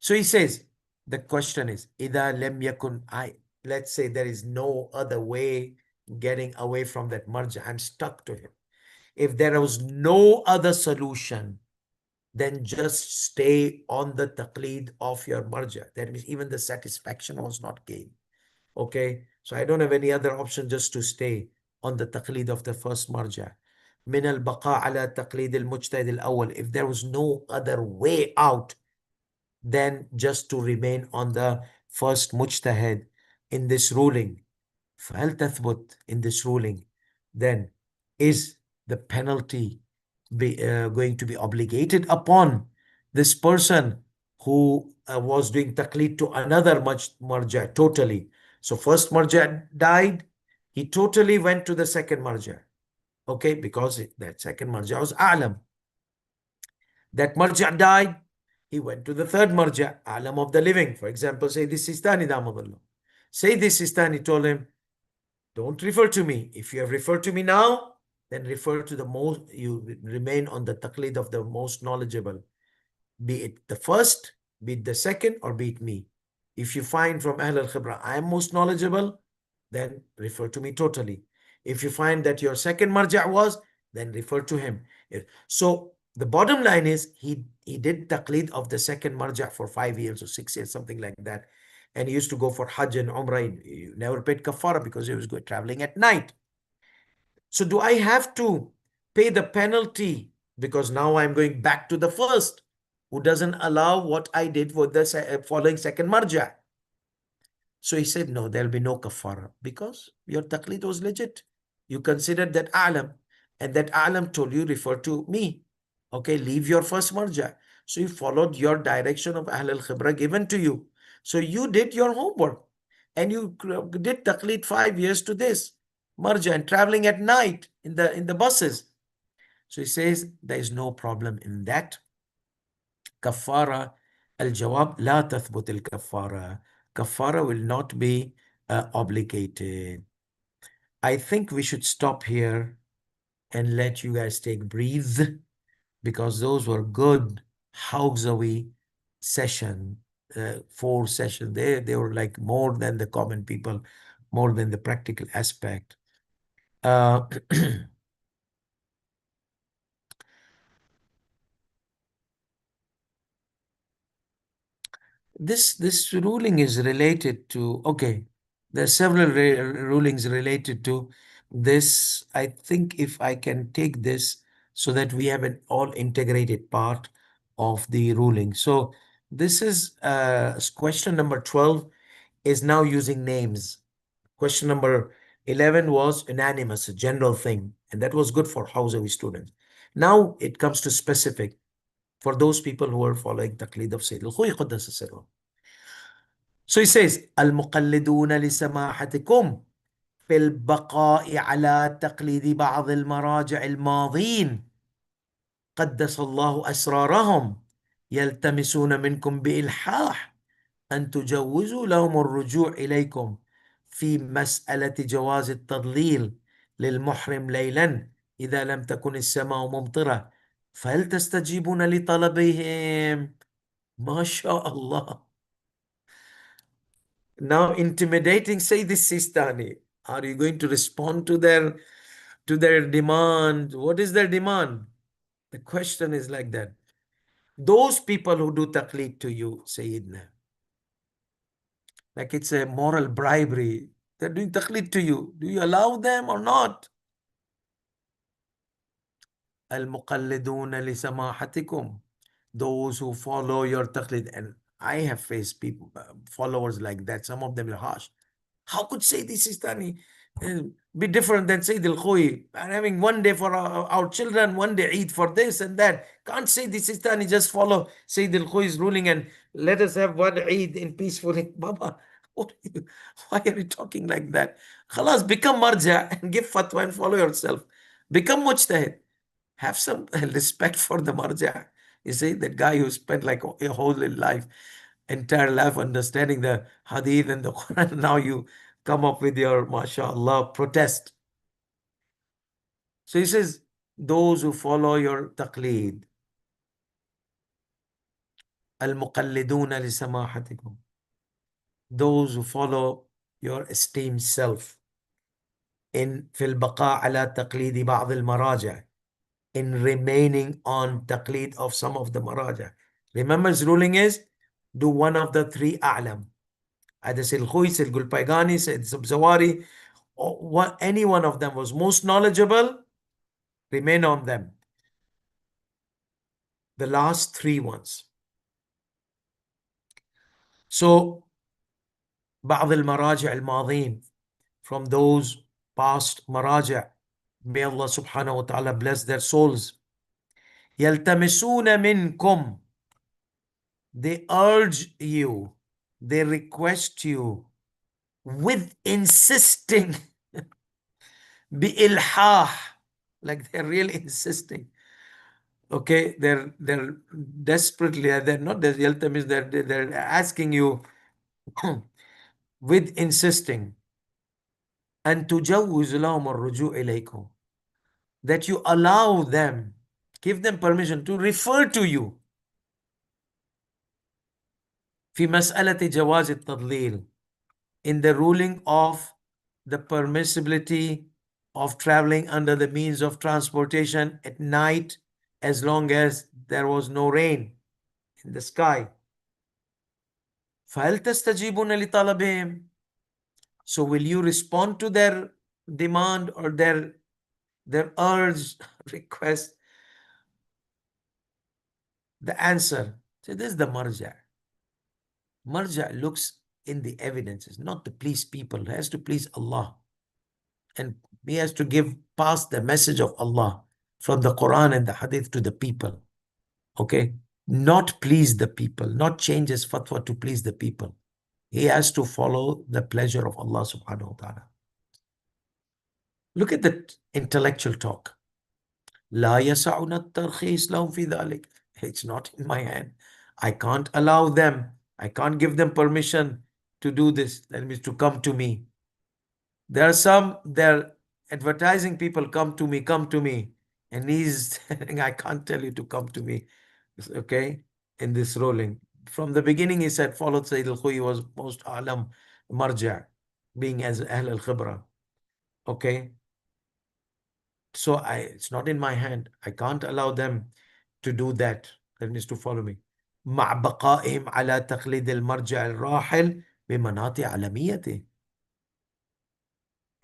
So he says, the question is, إِذَا لَمْ يَكُنْ let's say there is no other way getting away from that marja. I'm stuck to him. If there was no other solution, then just stay on the taqleed of your marja. That means even the satisfaction was not gained. Okay, so I don't have any other option just to stay on the taqleed of the first marja. من البقاء على تقليد المجتهد الأول. If there was no other way out, then just to remain on the first mujtahid. in this ruling, فهل تثبت in this ruling, then is the penalty going to be obligated upon this person who was doing taqlid to another marja totally? So first marja died, he totally went to the second marja. Okay, because that second marja was a'lam. That marja died, he went to the third marja, a'lam of the living. For example, say this Sistani Damadullah. Say this Sistani told him, don't refer to me. If you have referred to me now, then refer to the most, you remain on the taqlid of the most knowledgeable. Be it the first, be it the second, or be it me. If you find from Ahl al-Khibra, I am most knowledgeable, then refer to me totally. If you find that your second marja' was, then refer to him. So the bottom line is he did taqlid of the second marja' for 5 years or 6 years, something like that. And he used to go for Hajj and Umrah. He never paid kafara because he was traveling at night. So do I have to pay the penalty because now I'm going back to the first, who doesn't allow what I did for the following second marja? So he said, no, there'll be no kafara because your taqlid was legit. You considered that a'lam, and that a'lam told you refer to me. Okay, leave your first marja. So you followed your direction of Ahl al-Khibra given to you. So you did your homework and you did taqlid 5 years to this marja and traveling at night in the buses. So he says there is no problem in that. Kafara, al-jawab, la tathbut al-kafara. Kafara will not be obligated. I think we should stop here and let you guys take breathe, because those were good Hawzawi session, 4 sessions. They were like more than the common people, more than the practical aspect. This ruling is related to, okay, there are several rulings related to this. I think if I can take this so that we have an all integrated part of the ruling. So this is question number 12 is now using names. Question number 11 was unanimous, a general thing, and that was good for Hawzawi students. Now it comes to specific for those people who are following taqlid of Sayyid al-Khuy Quddasa Sirruh. So he says, المقلدون لسماحتكم في البقاء على تقليد بعض المراجع الماضين قدس الله أسرارهم يلتمسون منكم بإلحاح أن تجوزوا لهم الرجوع إليكم في مسألة جواز التضليل للمحرم ليلا إذا لم تكن السماء ممطرة، فهل تستجيبون لطلبهم؟ ما شاء الله. Now intimidating, say this Sistani. Are you going to respond to their demand? What is their demand? The question is like that. Those people who do taqleed to you, Sayyidina, like it's a moral bribery. They're doing taqleed to you. Do you allow them or not? Al-muqalliduna li samahatikum. Those who follow your taqleed. And I have faced people, followers like that. Some of them are harsh. How could Sayyid Sistani be different than Sayyid al-Khuy? And having one day for our children, one day Eid for this and that. Can't Sayyid Sistani just follow Sayyid al-Khuy's ruling and let us have one Eid in peacefully? Baba, why are you talking like that? Khalas, become marja and give fatwa and follow yourself. Become mujtahid. Have some respect for the marja. You see, that guy who spent like a whole life, entire life understanding the hadith and the Quran, now you come up with your, mashallah, protest. So he says, those who follow your taqleed, al-muqalliduna li samahatikum, those who follow your esteemed self, in fil baqa ala taqlidi ba'd al-maraja, in remaining on taqleed of some of the maraja. Remember his ruling is, do one of the 3 a'lam. Either Sayyid Khuy, Sayyid Gulpaigani, Sayyid Sabzawari, or any one of them was most knowledgeable, remain on them. The last 3 ones. So بعض المراجع الماضين, from those past maraja, may Allah subhanahu wa ta'ala bless their souls. يلتمسون منكم, they urge you, they request you with insisting, بإلحاح, like they're really insisting. Okay, they're desperately, they're not just يلتمس, they're asking you with insisting, أن تجوز لهم الرجوع إليكم, that you allow them, give them permission to refer to you في مسألة جواز التضليل, in the ruling of the permissibility of traveling under the means of transportation at night, as long as there was no rain in the sky. فهل تستجيبون لطلبهم? So will you respond to their demand or their urge, request? The answer, so this is the marja. Marja looks in the evidences, not to please people. He has to please Allah. And he has to pass the message of Allah from the Quran and the Hadith to the people. Okay? Not please the people, not change his fatwa to please the people. He has to follow the pleasure of Allah subhanahu wa ta'ala. Look at the intellectual talk. لا يسعنا الترخيص لهم في ذلك. It's not in my hand. I can't allow them. I can't give them permission to do this. That means to come to me. They're advertising people, come to me. And he's saying, I can't tell you to come to me. Okay? In this ruling. From the beginning, he said, followed Sayyid al-Khuyi was most alam marja, being as Ahl al-Khibra. Okay? So it's not in my hand. I can't allow them to do that. That means to follow me. مع بقائهم على تقليد المرجع الراحل بمناط عالميته.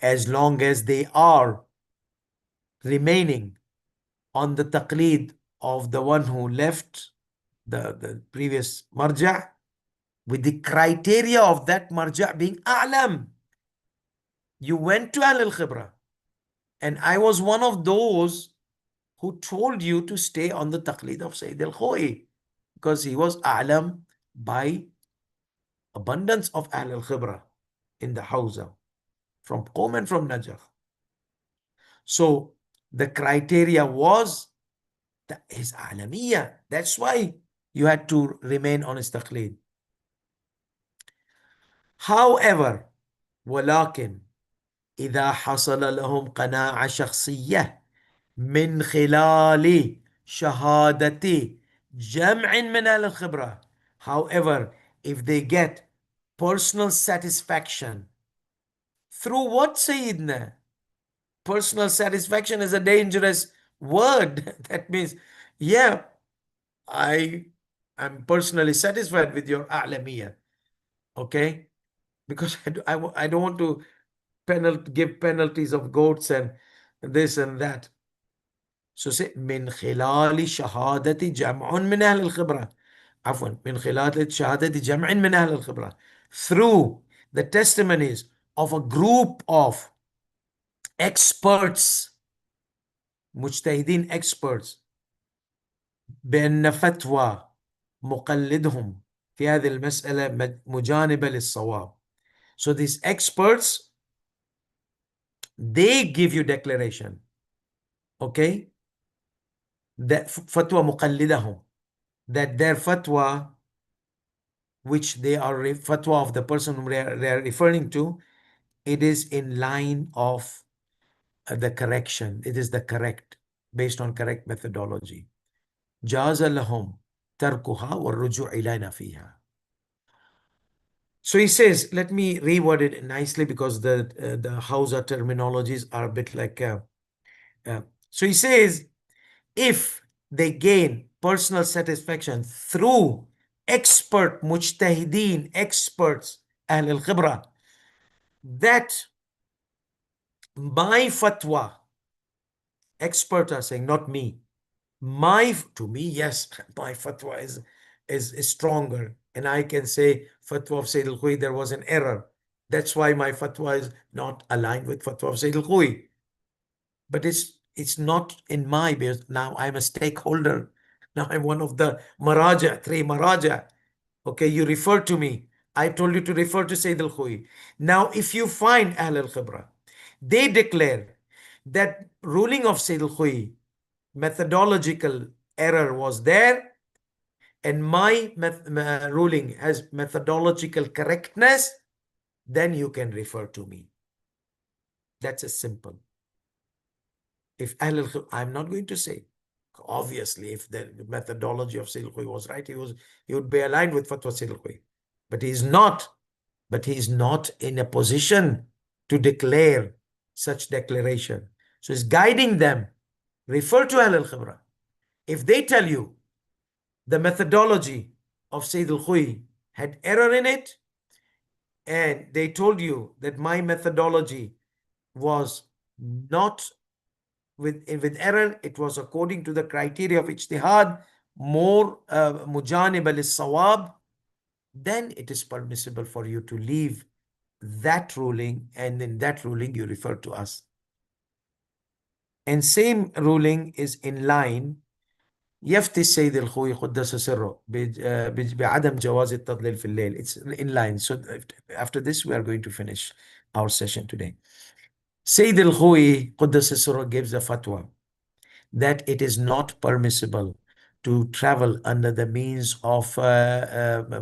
As long as they are remaining on the taqleed of the one who left the previous marja, with the criteria of that marja being a'lam. You went to al-Khibra, and I was one of those who told you to stay on the taqleed of Sayyid al-Khoi, because he was a'lam by abundance of al-Khibra in the Hawza, from Qom and from Najaf. So the criteria was his a'lamiyya. That's why you had to remain on his taqleed. However, ولكن إذا حصل لهم قناعة شخصية من خلال شهادة جمع من أهل الخبرة. However, if they get personal satisfaction through what, Sayyidina? Personal satisfaction is a dangerous word. That means, yeah, I'm personally satisfied with your a'lamiyya. Okay? Because I don't want to give penalties of goats and this and that. So say من خلال شهادة جمع من أهل الخبرة. عفوا من خلال شهادة جمع من أهل الخبرة. Through the testimonies of a group of experts, مجتهدين experts, بأن فتوى مقلدهم في هذه المسألة مجانبة للصواب. So these experts, they give you declaration. Okay? That fatwa muqallidahum, that their fatwa, which they are fatwa of the person whom they are referring to, it is in line of the correction. It is the correct, based on correct methodology. جاز لهم تركها والرجوع إلينا فيها. So he says, let me reword it nicely because the Hausa terminologies are a bit like. So he says, if they gain personal satisfaction through expert mujtahideen, experts, Ahl al-Khibra, that my fatwa, experts are saying, not me. To me, yes, my fatwa is is stronger, and I can say fatwa of Sayyid al-Khuwayi, there was an error. That's why my fatwa is not aligned with fatwa of Sayyid al-Khuwayi. But it's not in my business. Now I'm a stakeholder. Now I'm one of the Maraja, three Maraja. Okay, you refer to me. I told you to refer to Sayyid al-Khuwayi. Now, if you find Ahl al-Khibra, they declare that ruling of Sayyid al-Khuwayi, methodological error was there, and my ruling has methodological correctness, then you can refer to me. That's as simple. If I'm not going to say, obviously, if the methodology of Sayyid al-Khuwayi was right, he would be aligned with Fatwa Sayyid al-Khuwayi. But he's not. But he's not in a position to declare such declaration. So he's guiding them. Refer to Ahl al-Khibra. If they tell you the methodology of Sayyid al-Khuwayi had error in it, and they told you that my methodology was not with error, it was according to the criteria of ijtihad, more mujanib al-sawab, then it is permissible for you to leave that ruling, and in that ruling you refer to us. And same ruling is in line. يفتي السيد الخوي قدس سره بعدم جواز التضليل في الليل. It's in line. So after this we are going to finish our session today. Sayyid al-Khuwayi قدس سره gives a fatwa that it is not permissible to travel under the means of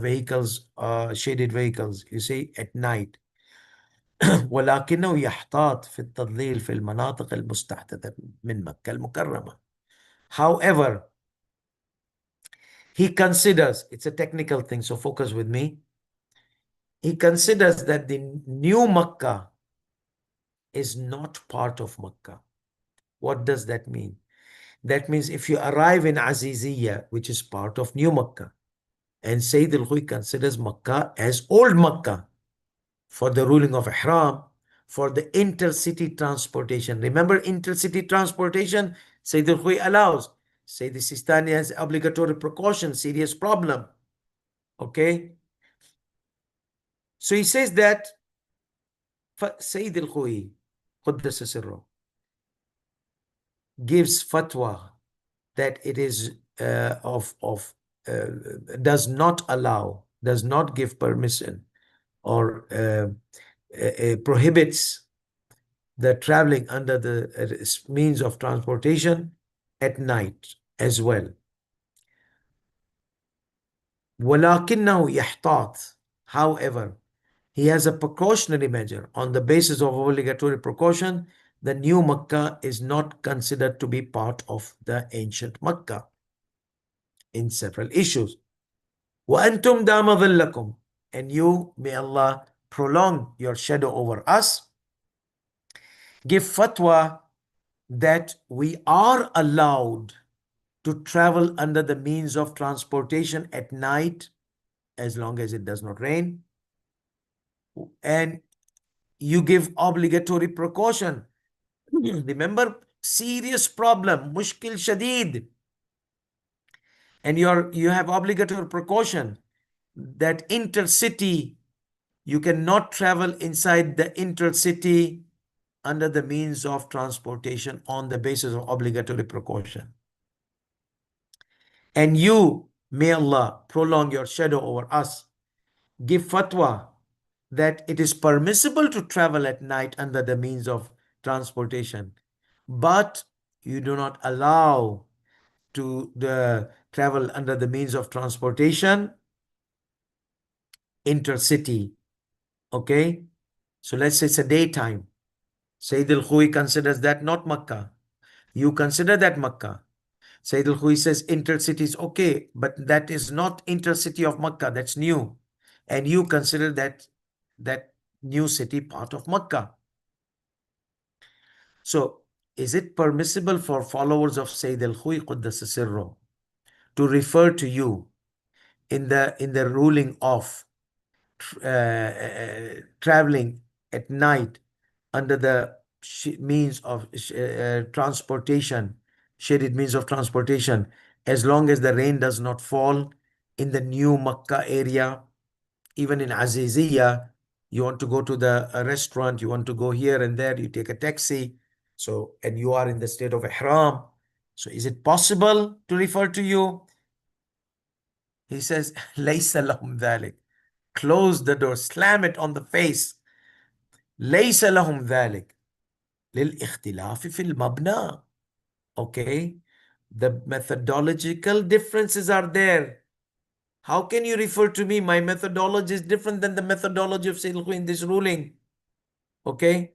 vehicles, shaded vehicles, you see, at night. ولكنه يحتاط في التضليل في المناطق المستحدثة من مكة المكرمة. However, he considers, it's a technical thing, so focus with me. He considers that the new Makkah is not part of Makkah. What does that mean? That means if you arrive in Aziziyya, which is part of New Makkah, and Sayyid al-Khuwayi considers Makkah as Old Makkah for the ruling of Ihram, for the intercity transportation. Remember intercity transportation? Sayyid al-Khuwayi allows. Sayyid SISTANI has obligatory precaution, serious problem. Okay? So he says that Sayyid al-Khuwayi, Quddasa Sirruh, gives fatwa that it is does not allow, does not give permission, or prohibits the traveling under the means of transportation at night as well. وَلَكِنَّهُ يَحْتَاط. However, he has a precautionary measure. On the basis of obligatory precaution, the new Makkah is not considered to be part of the ancient Makkah in several issues. وَأَنْتُمْ دَامَ ظِلَّكُمْ. And you, may Allah prolong your shadow over us, give fatwa that we are allowed to travel under the means of transportation at night as long as it does not rain. And you give obligatory precaution. Remember, serious problem, mushkil shadid. And you have obligatory precaution that intercity, you cannot travel inside the intercity under the means of transportation on the basis of obligatory precaution. And you, may Allah prolong your shadow over us, give fatwa that it is permissible to travel at night under the means of transportation, but you do not allow to the travel under the means of transportation intercity. Okay, so let's say it's a daytime. Sayyid al-Khuwayi considers that not Makkah. You consider that Makkah. Sayyid al-Khuwayi says intercity is okay, but that is not intercity of Makkah. That's new. And you consider that new city part of Makkah. So, is it permissible for followers of Sayyid al-Khuwayi Quddasa Sirruh to refer to you in the ruling of traveling at night under the means of transportation, shaded means of transportation, as long as the rain does not fall in the new Makkah area, even in Aziziyah, you want to go to the restaurant, you want to go here and there, you take a taxi. So, and you are in the state of ihram. So is it possible to refer to you? He says, لَيْسَ لَهُمْ ذَلِكَ. Close the door, slam it on the face. لَيْسَ لَهُمْ ذَلِكَ لِلْإِخْتِلَافِ فِي الْمَبْنَى. Okay? The methodological differences are there. How can you refer to me? My methodology is different than the methodology of Sayyid in this ruling. Okay?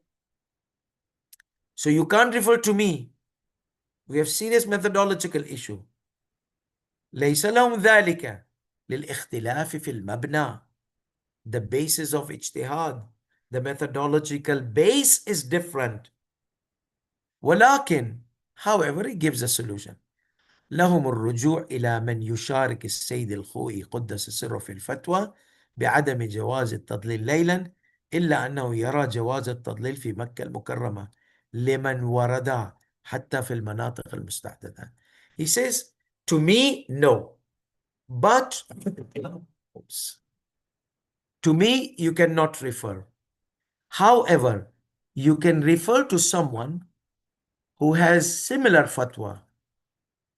So you can't refer to me. We have serious methodological issue. ليس لهم ذلك للاختلاف في المبنى. The basis of ijtihad, the methodological base is different. ولكن, however, he gives a solution. لهم الرجوع إلى من يشارك السيد الخوئي قدس سره في الفتوى بعدم جواز التضليل ليلا، إلا أنه يرى جواز التضليل في مكة المكرمة لمن ورد حتى في المناطق المستحدثة. He says, to me, no. But, to me, you cannot refer. However, you can refer to someone who has similar fatwa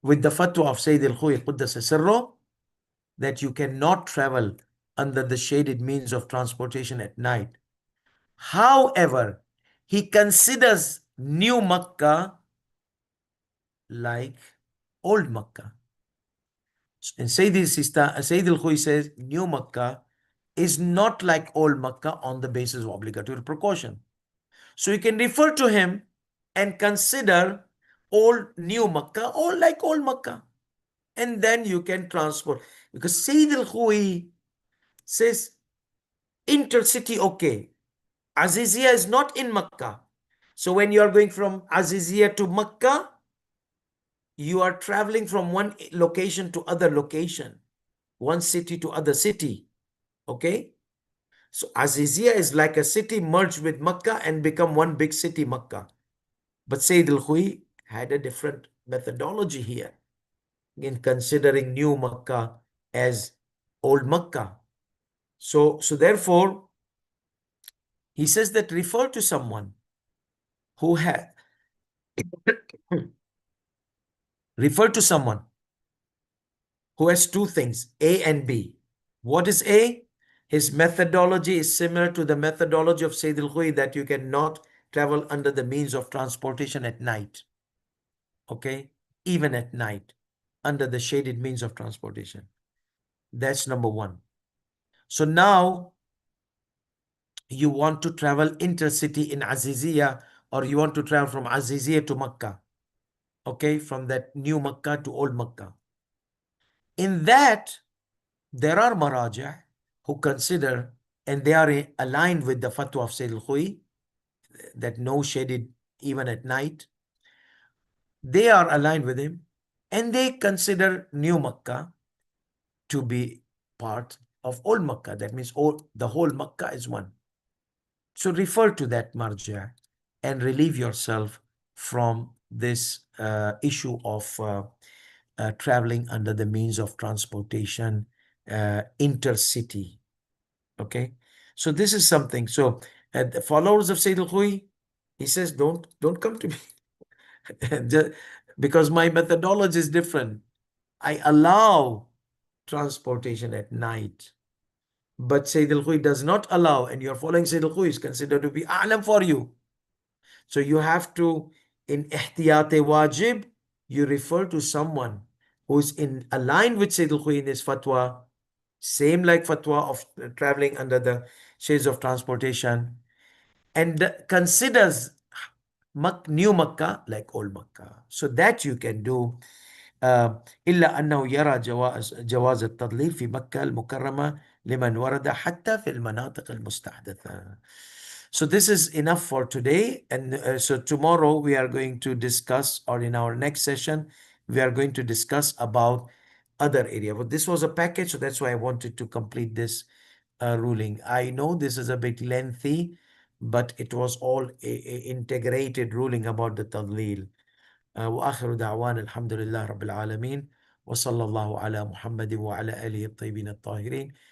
with the fatwa of Sayyid al-Khuy Quddasa Sirro, that you cannot travel under the shaded means of transportation at night. However, he considers New Makkah like Old Makkah. And Sayyid al-Khuy says New Makkah is not like Old Makkah on the basis of obligatory precaution. So you can refer to him and consider New Makkah or like Old Makkah. And then you can transport. Because Sayyid al-Khuy says intercity, okay. Aziziyah is not in Makkah. So when you are going from Aziziyah to Makkah, you are traveling from one location to other location, one city to other city. Okay? So Aziziyah is like a city merged with Makkah and become one big city, Makkah. But Sayyid al-Khuy had a different methodology here in considering New Makkah as Old Makkah. So therefore, he says that refer to someone who had refer to someone who has two things, A and B. What is A? His methodology is similar to the methodology of Sayyid al-Khuy, that you cannot travel under the means of transportation at night. Okay? Even at night, under the shaded means of transportation. That's number one. So now you want to travel intercity in Aziziyah, or you want to travel from Aziziyah to Makkah. Okay? From that new Makkah to old Makkah. In that, there are maraja who consider, and they are aligned with the fatwa of Sayyid al-Khuy, that no shaded even at night. They are aligned with him, and they consider New Makkah to be part of Old Makkah. That means the whole Makkah is one. So refer to that marja and relieve yourself from this issue of traveling under the means of transportation intercity. Okay, so this is something. So the followers of Sayyid al-Khuy, he says, don't come to me because my methodology is different. I allow transportation at night, but Sayyid al-Khuy does not allow, and you're following Sayyid al-Khuy is considered to be a'lam for you. So you have to, in ihtiyat-e wajib, you refer to someone who's in aligned with Sayyid al-Khuy in his fatwa, same like fatwa of traveling under the shades of transportation, and considers New Makkah like Old Makkah. So that you can do. إلا أنه يرى جواز التضليل في مكة المكرمة لمن ورد حتى في المناطق المستحدثة. So this is enough for today, and so tomorrow we are going to discuss, or in our next session we are going to discuss about other area. But this was a package, so that's why I wanted to complete this ruling. I know this is a bit lengthy, but it was all a integrated ruling about the tadlil. وآخر دعوانا الحمد لله رب العالمين وصلى الله على محمد وعلى آله الطيبين الطاهرين.